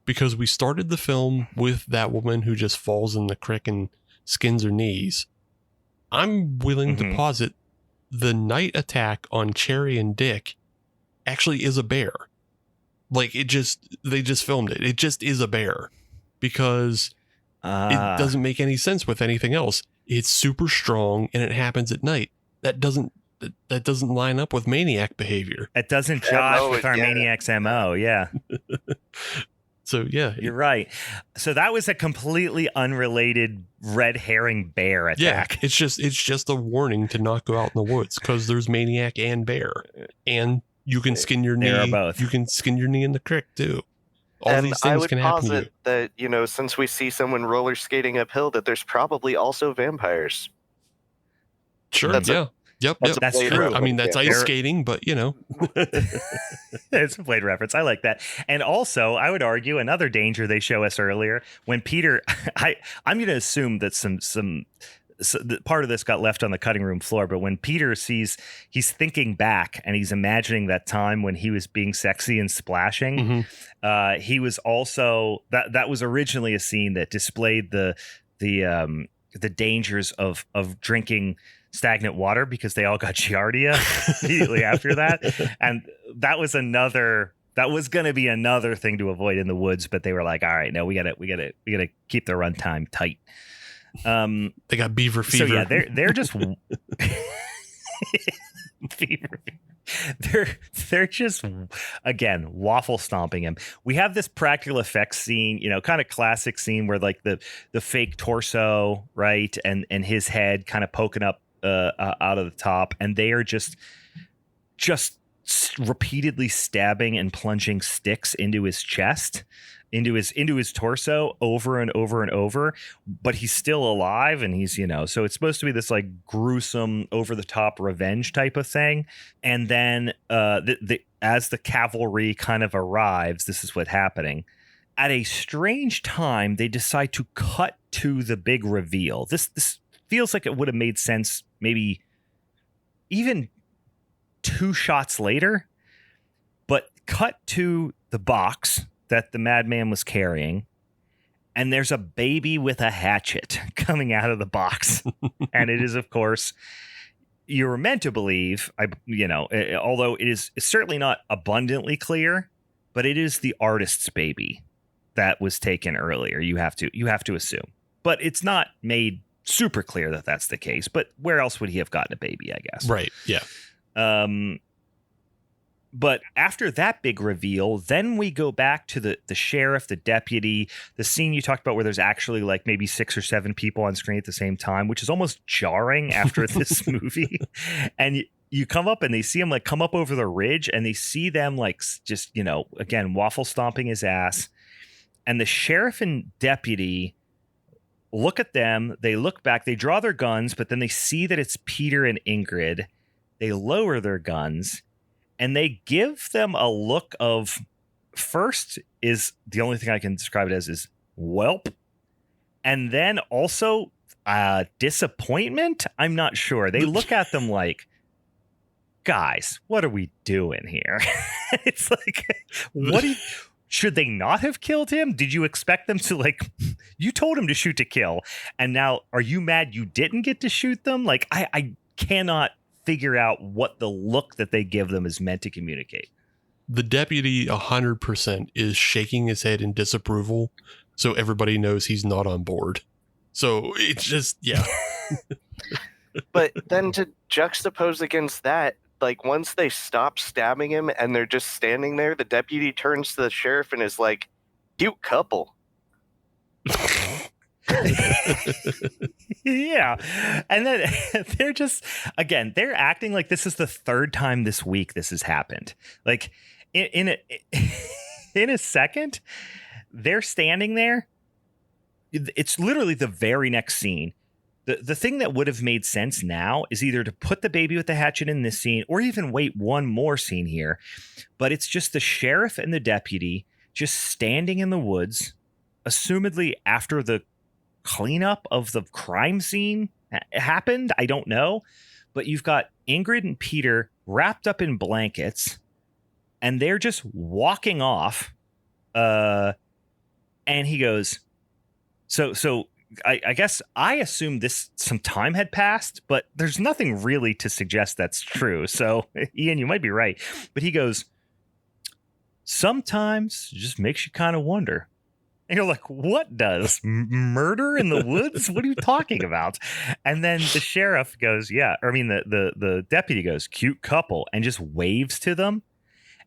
because we started the film with that woman who just falls in the creek and skins her knees. I'm willing to posit the night attack on Cherry and Dick actually is a bear. Like, they just filmed it. It just is a bear, because it doesn't make any sense with anything else. It's super strong and it happens at night. That doesn't that doesn't line up with maniac behavior. It doesn't jive with our yeah. maniac's MO. Yeah. So yeah, You're right. So that was a completely unrelated red herring bear attack. Yeah, it's just a warning to not go out in the woods because there's maniac and bear, and you can skin your knee. There are both. You can skin your knee in the creek too. All And these I things would can happen to you. posit that, since we see someone roller skating uphill, that there's probably also vampires. Sure. That's yeah. Yep. That's true. I mean, that's ice skating, but It's a Blade reference. I like that. And also, I would argue another danger they show us earlier when Peter. I'm going to assume that some part of this got left on the cutting room floor. But when Peter he's thinking back and he's imagining that time when he was being sexy and splashing. Mm-hmm. He was also that was originally a scene that displayed the dangers of drinking stagnant water because they all got giardia immediately after that, and that was going to be another thing to avoid in the woods, but they were like, all right, no, we gotta keep the runtime tight. They got beaver fever. So yeah, they're just fever. They're just, again, waffle stomping him. We have this practical effects scene, kind of classic scene where like the fake torso, right, and his head kind of poking up out of the top, and they are just repeatedly stabbing and plunging sticks into his chest, into his torso over and over and over, but he's still alive, and he's so it's supposed to be this like gruesome over the top revenge type of thing. And then as the cavalry kind of arrives, this is what's happening. At a strange time, they decide to cut to the big reveal. This feels like it would have made sense maybe even 2 shots later, but cut to the box that the madman was carrying, and there's a baby with a hatchet coming out of the box. And it is, of course, you were meant to believe, although it's certainly not abundantly clear, but it is the artist's baby that was taken earlier. You have to assume, but it's not made super clear that that's the case. But where else would he have gotten a baby, I guess? Right. Yeah. But after that big reveal, then we go back to the sheriff, the deputy, the scene you talked about where there's actually like maybe 6 or 7 people on screen at the same time, which is almost jarring after this movie. And you come up and they see him like come up over the ridge, and they see them like just, again, waffle stomping his ass. And the sheriff and deputy look at them. They look back, they draw their guns, but then they see that it's Peter and Ingrid. They lower their guns. And they give them a look of, first is the only thing I can describe it as is whelp. And then also disappointment. I'm not sure. They look at them like, guys, what are we doing here? It's like, should they not have killed him? Did you expect them to you told him to shoot to kill. And now are you mad you didn't get to shoot them? Like, I cannot figure out what the look that they give them is meant to communicate. The deputy 100% is shaking his head in disapproval, so everybody knows he's not on board. So it's just, yeah. But then to juxtapose against that, like once they stop stabbing him and they're just standing there, the deputy turns to the sheriff and is like, cute couple. Yeah. And then they're just, again, they're acting like this is the 3rd time this week this has happened. Like in a second, they're standing there. It's literally the very next scene. The thing that would have made sense now is either to put the baby with the hatchet in this scene or even wait one more scene here. But it's just the sheriff and the deputy just standing in the woods, assumedly after the cleanup of the crime scene happened. I don't know. But you've got Ingrid and Peter wrapped up in blankets, and they're just walking off. And he goes, so I guess I assumed some time had passed, but there's nothing really to suggest that's true. So Ian, you might be right. But he goes, sometimes it just makes you kind of wonder, And you're like, what does? Murder in the woods? What are you talking about? And then the sheriff goes, the deputy goes, cute couple, and just waves to them.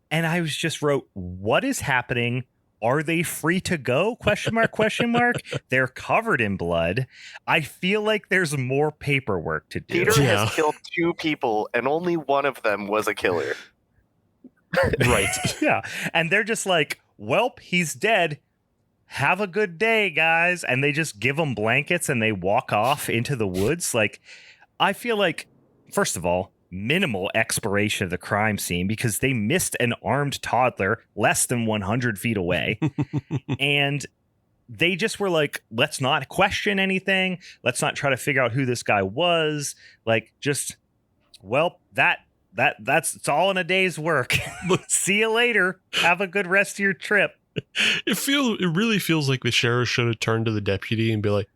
And I was just wrote, what is happening? Are they free to go? Question mark, question mark. They're covered in blood. I feel like there's more paperwork to do. Peter has killed 2 people, and only one of them was a killer. Right. Yeah. And they're just like, welp, he's dead. Have a good day, guys. And they just give them blankets and they walk off into the woods. Like, I feel like, first of all, minimal exploration of the crime scene because they missed an armed toddler less than 100 feet away. And they just were like, let's not question anything. Let's not try to figure out who this guy was. Like, just, well, that's it's all in a day's work. See you later. Have a good rest of your trip. It really feels like the sheriff should have turned to the deputy and be like,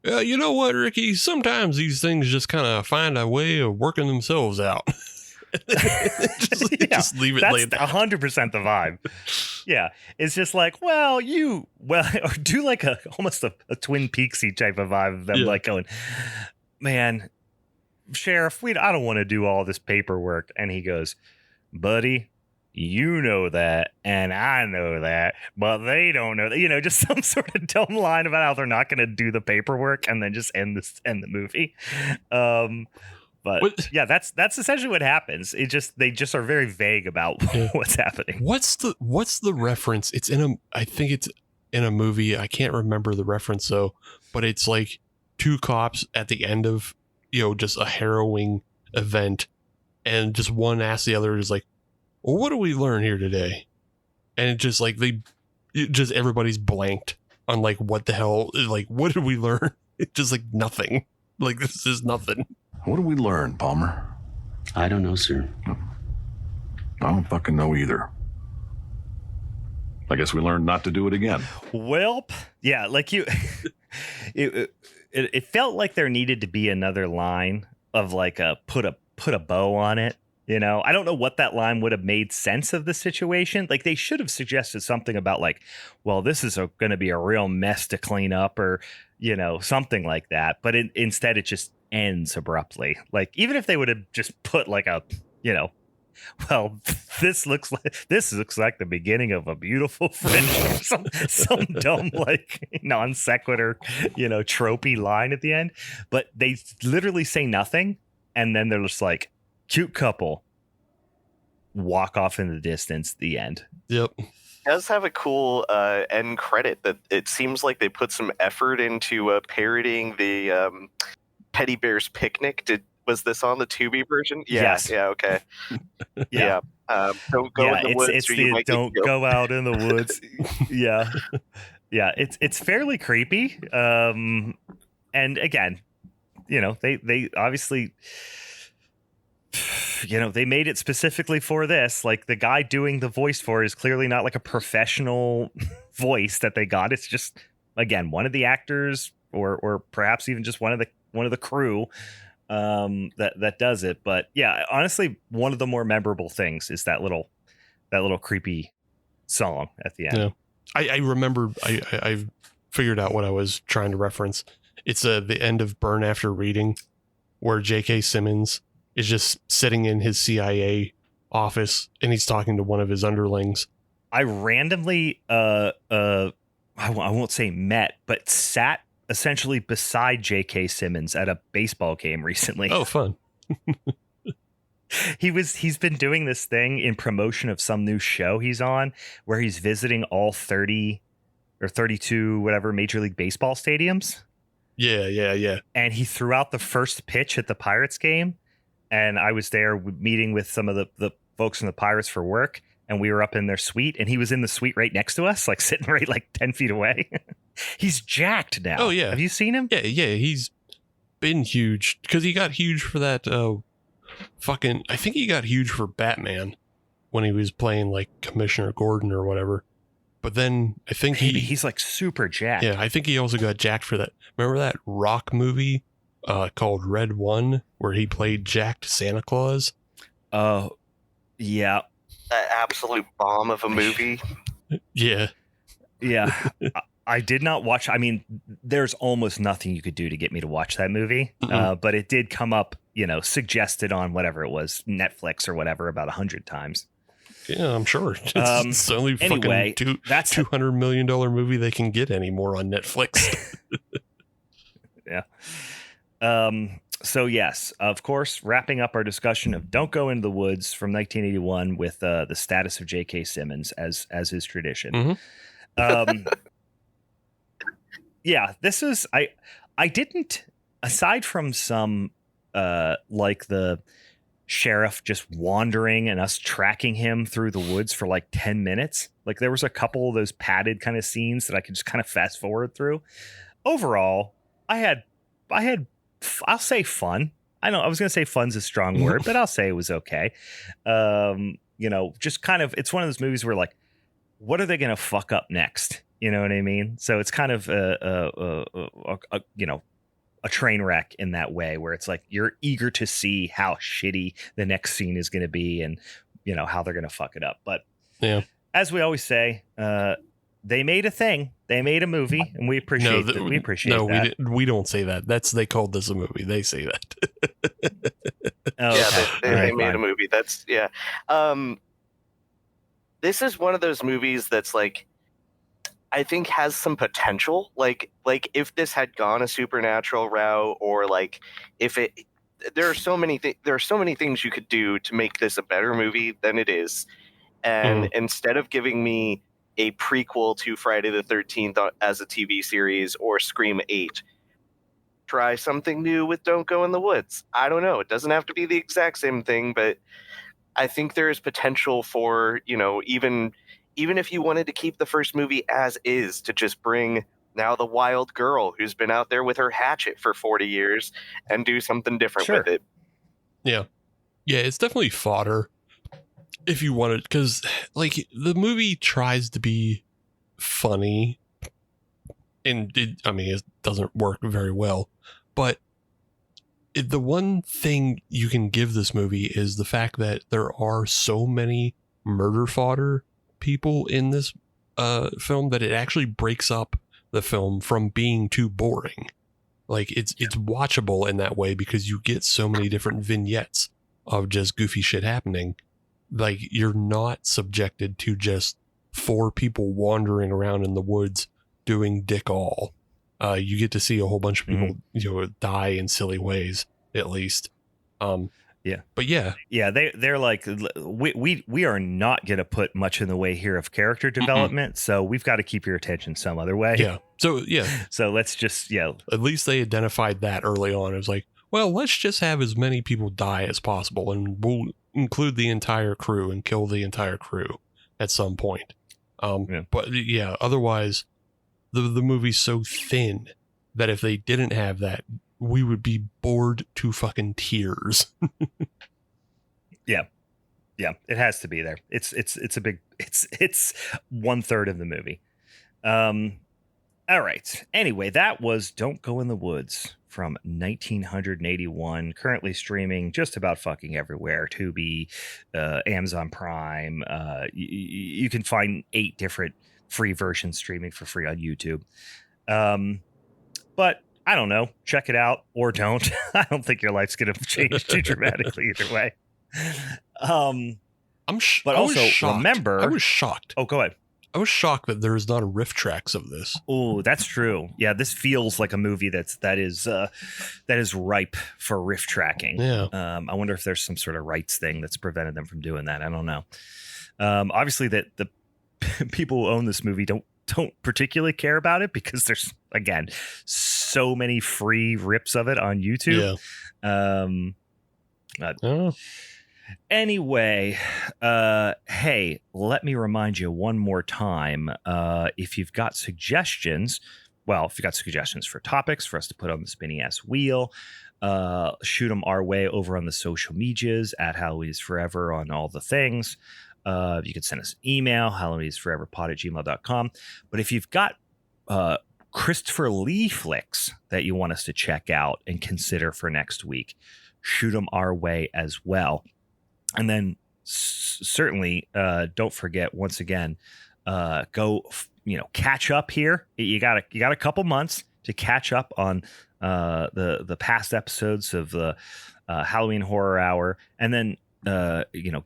you know what, Ricky? Sometimes these things just kind of find a way of working themselves out. Just leave it. That's 100% the vibe. Yeah, it's just like, or do like almost a Twin Peaksy type of vibe of them, like going, man, sheriff, I don't want to do all this paperwork. And he goes, buddy, you know that, and I know that, but they don't know that. Just some sort of dumb line about how they're not going to do the paperwork, and then just end the movie. That's essentially what happens. They just are very vague about what's happening. What's the reference? I think it's in a movie. I can't remember the reference though, but it's like 2 cops at the end of just a harrowing event, and just one asks the other, is like, well, what do we learn here today? And it just like everybody's blanked on like, what the hell? Like, what did we learn? It's just like nothing. Like, this is nothing. What did we learn, Palmer? I don't know, sir. I don't fucking know either. I guess we learned not to do it again. Welp. Yeah, like it felt like there needed to be another line of like put a bow on it. I don't know what that line would have made sense of the situation. Like, they should have suggested something about like, well, this is going to be a real mess to clean up, or, something like that. But instead, it just ends abruptly. Like, even if they would have just put like well, this looks like the beginning of a beautiful friendship. some dumb like non sequitur, tropey line at the end. But they literally say nothing, and then they're just like, cute couple, walk off in the distance, the end. Yep. It does have a cool end credit that it seems like they put some effort into parodying the Teddy Bear's Picnic. Was this on the Tubi version? Yeah, yes. Yeah, okay. Yeah. Don't go in the woods. It's the don't go out in the woods. Yeah. Yeah, it's fairly creepy. And again, they obviously... they made it specifically for this. Like, the guy doing the voice for it is clearly not like a professional voice that they got. It's just, again, one of the actors, or perhaps even just one of the crew that does it. But yeah, honestly, one of the more memorable things is that little creepy song at the end. Yeah. I remember I figured out what I was trying to reference. It's the end of Burn After Reading, where J.K. Simmons is just sitting in his CIA office and he's talking to one of his underlings. I randomly, I won't say met, but sat essentially beside J.K. Simmons at a baseball game recently. Oh, fun. He's been doing this thing in promotion of some new show he's on, where he's visiting all 30 or 32, whatever, Major League Baseball stadiums. Yeah. And he threw out the first pitch at the Pirates game. And I was there meeting with some of the folks in the Pirates for work, and we were up in their suite, and he was in the suite right next to us, like sitting right like 10 feet away. He's jacked now. Oh, yeah. Have you seen him? Yeah. He's been huge because he got huge for that I think he got huge for Batman when he was playing like Commissioner Gordon or whatever. But then I think he's like super jacked. Yeah, I think he also got jacked for that. Remember that Rock movie called Red One, where he played jacked Santa Claus? Oh, yeah. That absolute bomb of a movie. Yeah. Yeah. I did not watch. I mean, there's almost nothing you could do to get me to watch that movie. But it did come up, suggested on whatever it was, Netflix or whatever, about 100 times. Yeah, I'm sure. It's the only anyway, fucking that's $200 million movie they can get anymore on Netflix. Yeah. So yes, of course, wrapping up our discussion of Don't Go Into the Woods from 1981 with the status of J.K. Simmons as is tradition. Yeah, this is I didn't, aside from some like the sheriff just wandering and us tracking him through the woods for like 10 minutes. Like there was a couple of those padded kind of scenes that I could just kind of fast forward through. Overall, I had I'll say fun. I was going to say fun's a strong word, but I'll say it was okay. Just kind of, it's one of those movies where like, what are they going to fuck up next? You know what I mean? So it's kind of a train wreck in that way, where it's like you're eager to see how shitty the next scene is going to be, and how they're going to fuck it up. But yeah, as we always say, they made a thing. They made a movie, and we appreciate that. We appreciate that. We don't say that. They called this a movie. They say that. They made a movie. That's this is one of those movies that's like, I think has some potential. Like if this had gone a supernatural route, or like if it, there are so many things you could do to make this a better movie than it is. And instead of giving me a prequel to Friday the 13th as a TV series or Scream 8, try something new with Don't Go in the Woods. I don't know. It doesn't have to be the exact same thing, but I think there is potential for, even if you wanted to keep the first movie as is, to just bring now the wild girl who's been out there with her hatchet for 40 years and do something different with it. Yeah. Yeah, it's definitely fodder if you wanted, because like the movie tries to be funny, and it doesn't work very well, but the one thing you can give this movie is the fact that there are so many murder fodder people in this film that it actually breaks up the film from being too boring. Like it's watchable in that way, because you get so many different vignettes of just goofy shit happening. Like you're not subjected to just 4 people wandering around in the woods doing dick all. You get to see a whole bunch of people die in silly ways, at least. But they're like, we are not going to put much in the way here of character development, so we've got to keep your attention some other way. So let's just at least they identified that early on. It was like, well, let's just have as many people die as possible, and we'll include the entire crew and kill the entire crew at some point. But otherwise the movie's so thin that if they didn't have that, we would be bored to fucking tears. Yeah, it has to be there. It's a big, it's 1/3 of the movie. All right. Anyway, that was Don't Go in the Woods from 1981, currently streaming just about fucking everywhere. Tubi, Amazon Prime. You can find 8 different free versions streaming for free on YouTube. But I don't know. Check it out or don't. I don't think your life's going to change too dramatically either way. But also remember, I was shocked. Oh, go ahead. I was shocked that there's not a riff tracks of this. Oh, that's true. Yeah, this feels like a movie that is ripe for riff tracking. Yeah. I wonder if there's some sort of rights thing that's prevented them from doing that. I don't know. Obviously, that the people who own this movie don't particularly care about it, because there's, again, so many free rips of it on YouTube. Yeah. Anyway, hey, let me remind you one more time, if you've got suggestions, for topics for us to put on the spinny ass wheel, shoot them our way over on the social medias at Halloween is Forever on all the things. You can send us an email, halloweenisforeverpod@gmail.com. But if you've got Christopher Lee flicks that you want us to check out and consider for next week, shoot them our way as well. And then certainly don't forget, once again, go catch up here. You got a couple months to catch up on the past episodes of the Halloween Horror Hour, and then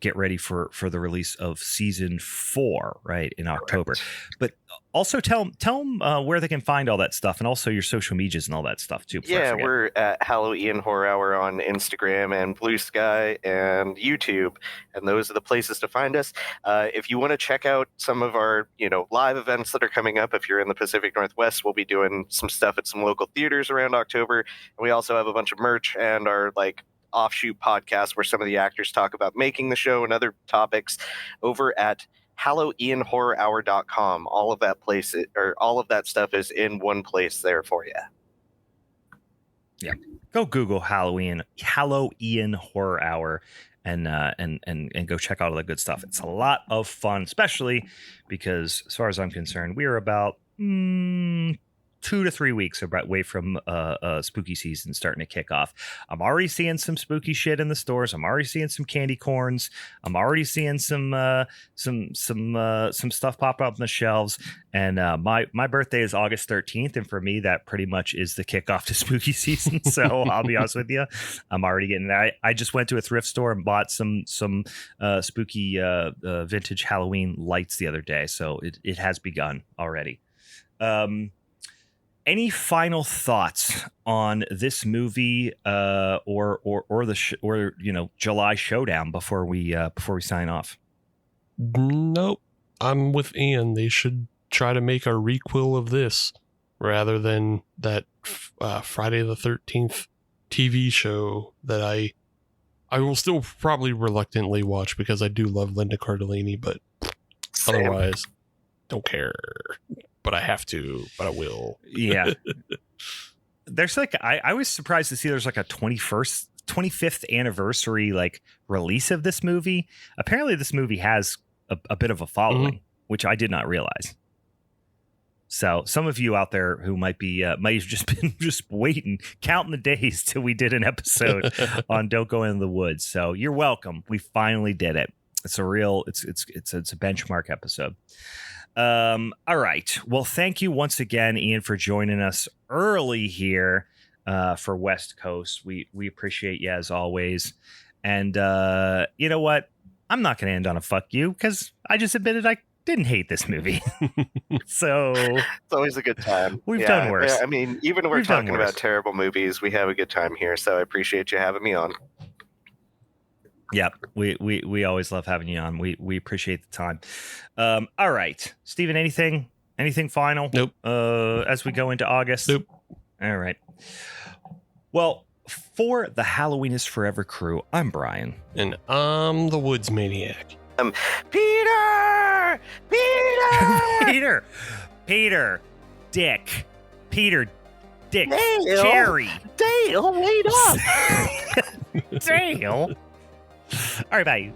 get ready for the release of season 4 right in October. But also tell them where they can find all that stuff, and also your social medias and all that stuff too. Yeah, we're at Hallow Ian Horror Hour on Instagram and Blue Sky and YouTube, and those are the places to find us. If you want to check out some of our live events that are coming up, if you're in the Pacific Northwest, we'll be doing some stuff at some local theaters around October, and we also have a bunch of merch and our offshoot podcast where some of the actors talk about making the show and other topics over at hallowianhorrorhour.com. All of that stuff is in one place there for you. Yeah, go Google Hallow Ian Horror Hour and go check out all the good stuff. It's a lot of fun, especially because, as far as I'm concerned, we are about 2 to 3 weeks away from spooky season starting to kick off. I'm already seeing some spooky shit in the stores. I'm already seeing some candy corns. I'm already seeing some stuff pop up on the shelves. And my birthday is August 13th, and for me, that pretty much is the kickoff to spooky season. So I'll be honest with you, I'm already getting that. I just went to a thrift store and bought some spooky vintage Halloween lights the other day. So it has begun already. Any final thoughts on this movie, or July Showdown before we sign off? Nope. I'm with Ian. They should try to make a requel of this rather than that Friday the 13th TV show that I will still probably reluctantly watch because I do love Linda Cardellini, but otherwise don't care. But I have to, but I will. Yeah. There's I was surprised to see there's a 25th anniversary release of this movie. Apparently this movie has a bit of a following, which I did not realize. So some of you out there who might have just been waiting, counting the days till we did an episode on Don't Go in the Woods. So you're welcome. We finally did it. It's a benchmark episode. All right. Well, thank you once again, Ian, for joining us early here for West Coast. We appreciate you as always. And you know what? I'm not going to end on a fuck you because I just admitted I didn't hate this movie. So it's always a good time. We've done worse. Yeah, I mean, even when we're talking about terrible movies, we have a good time here. So I appreciate you having me on. Yeah, we always love having you on. We appreciate the time. All right, Steven, anything final? Nope. As we go into August? Nope. All right. Well, for the Halloween is Forever crew, I'm Brian. And I'm the Woods Maniac. Peter! Peter! Dick! Peter! Dick! Dale! Jerry! Dale, wait up! Dale! All right, bye.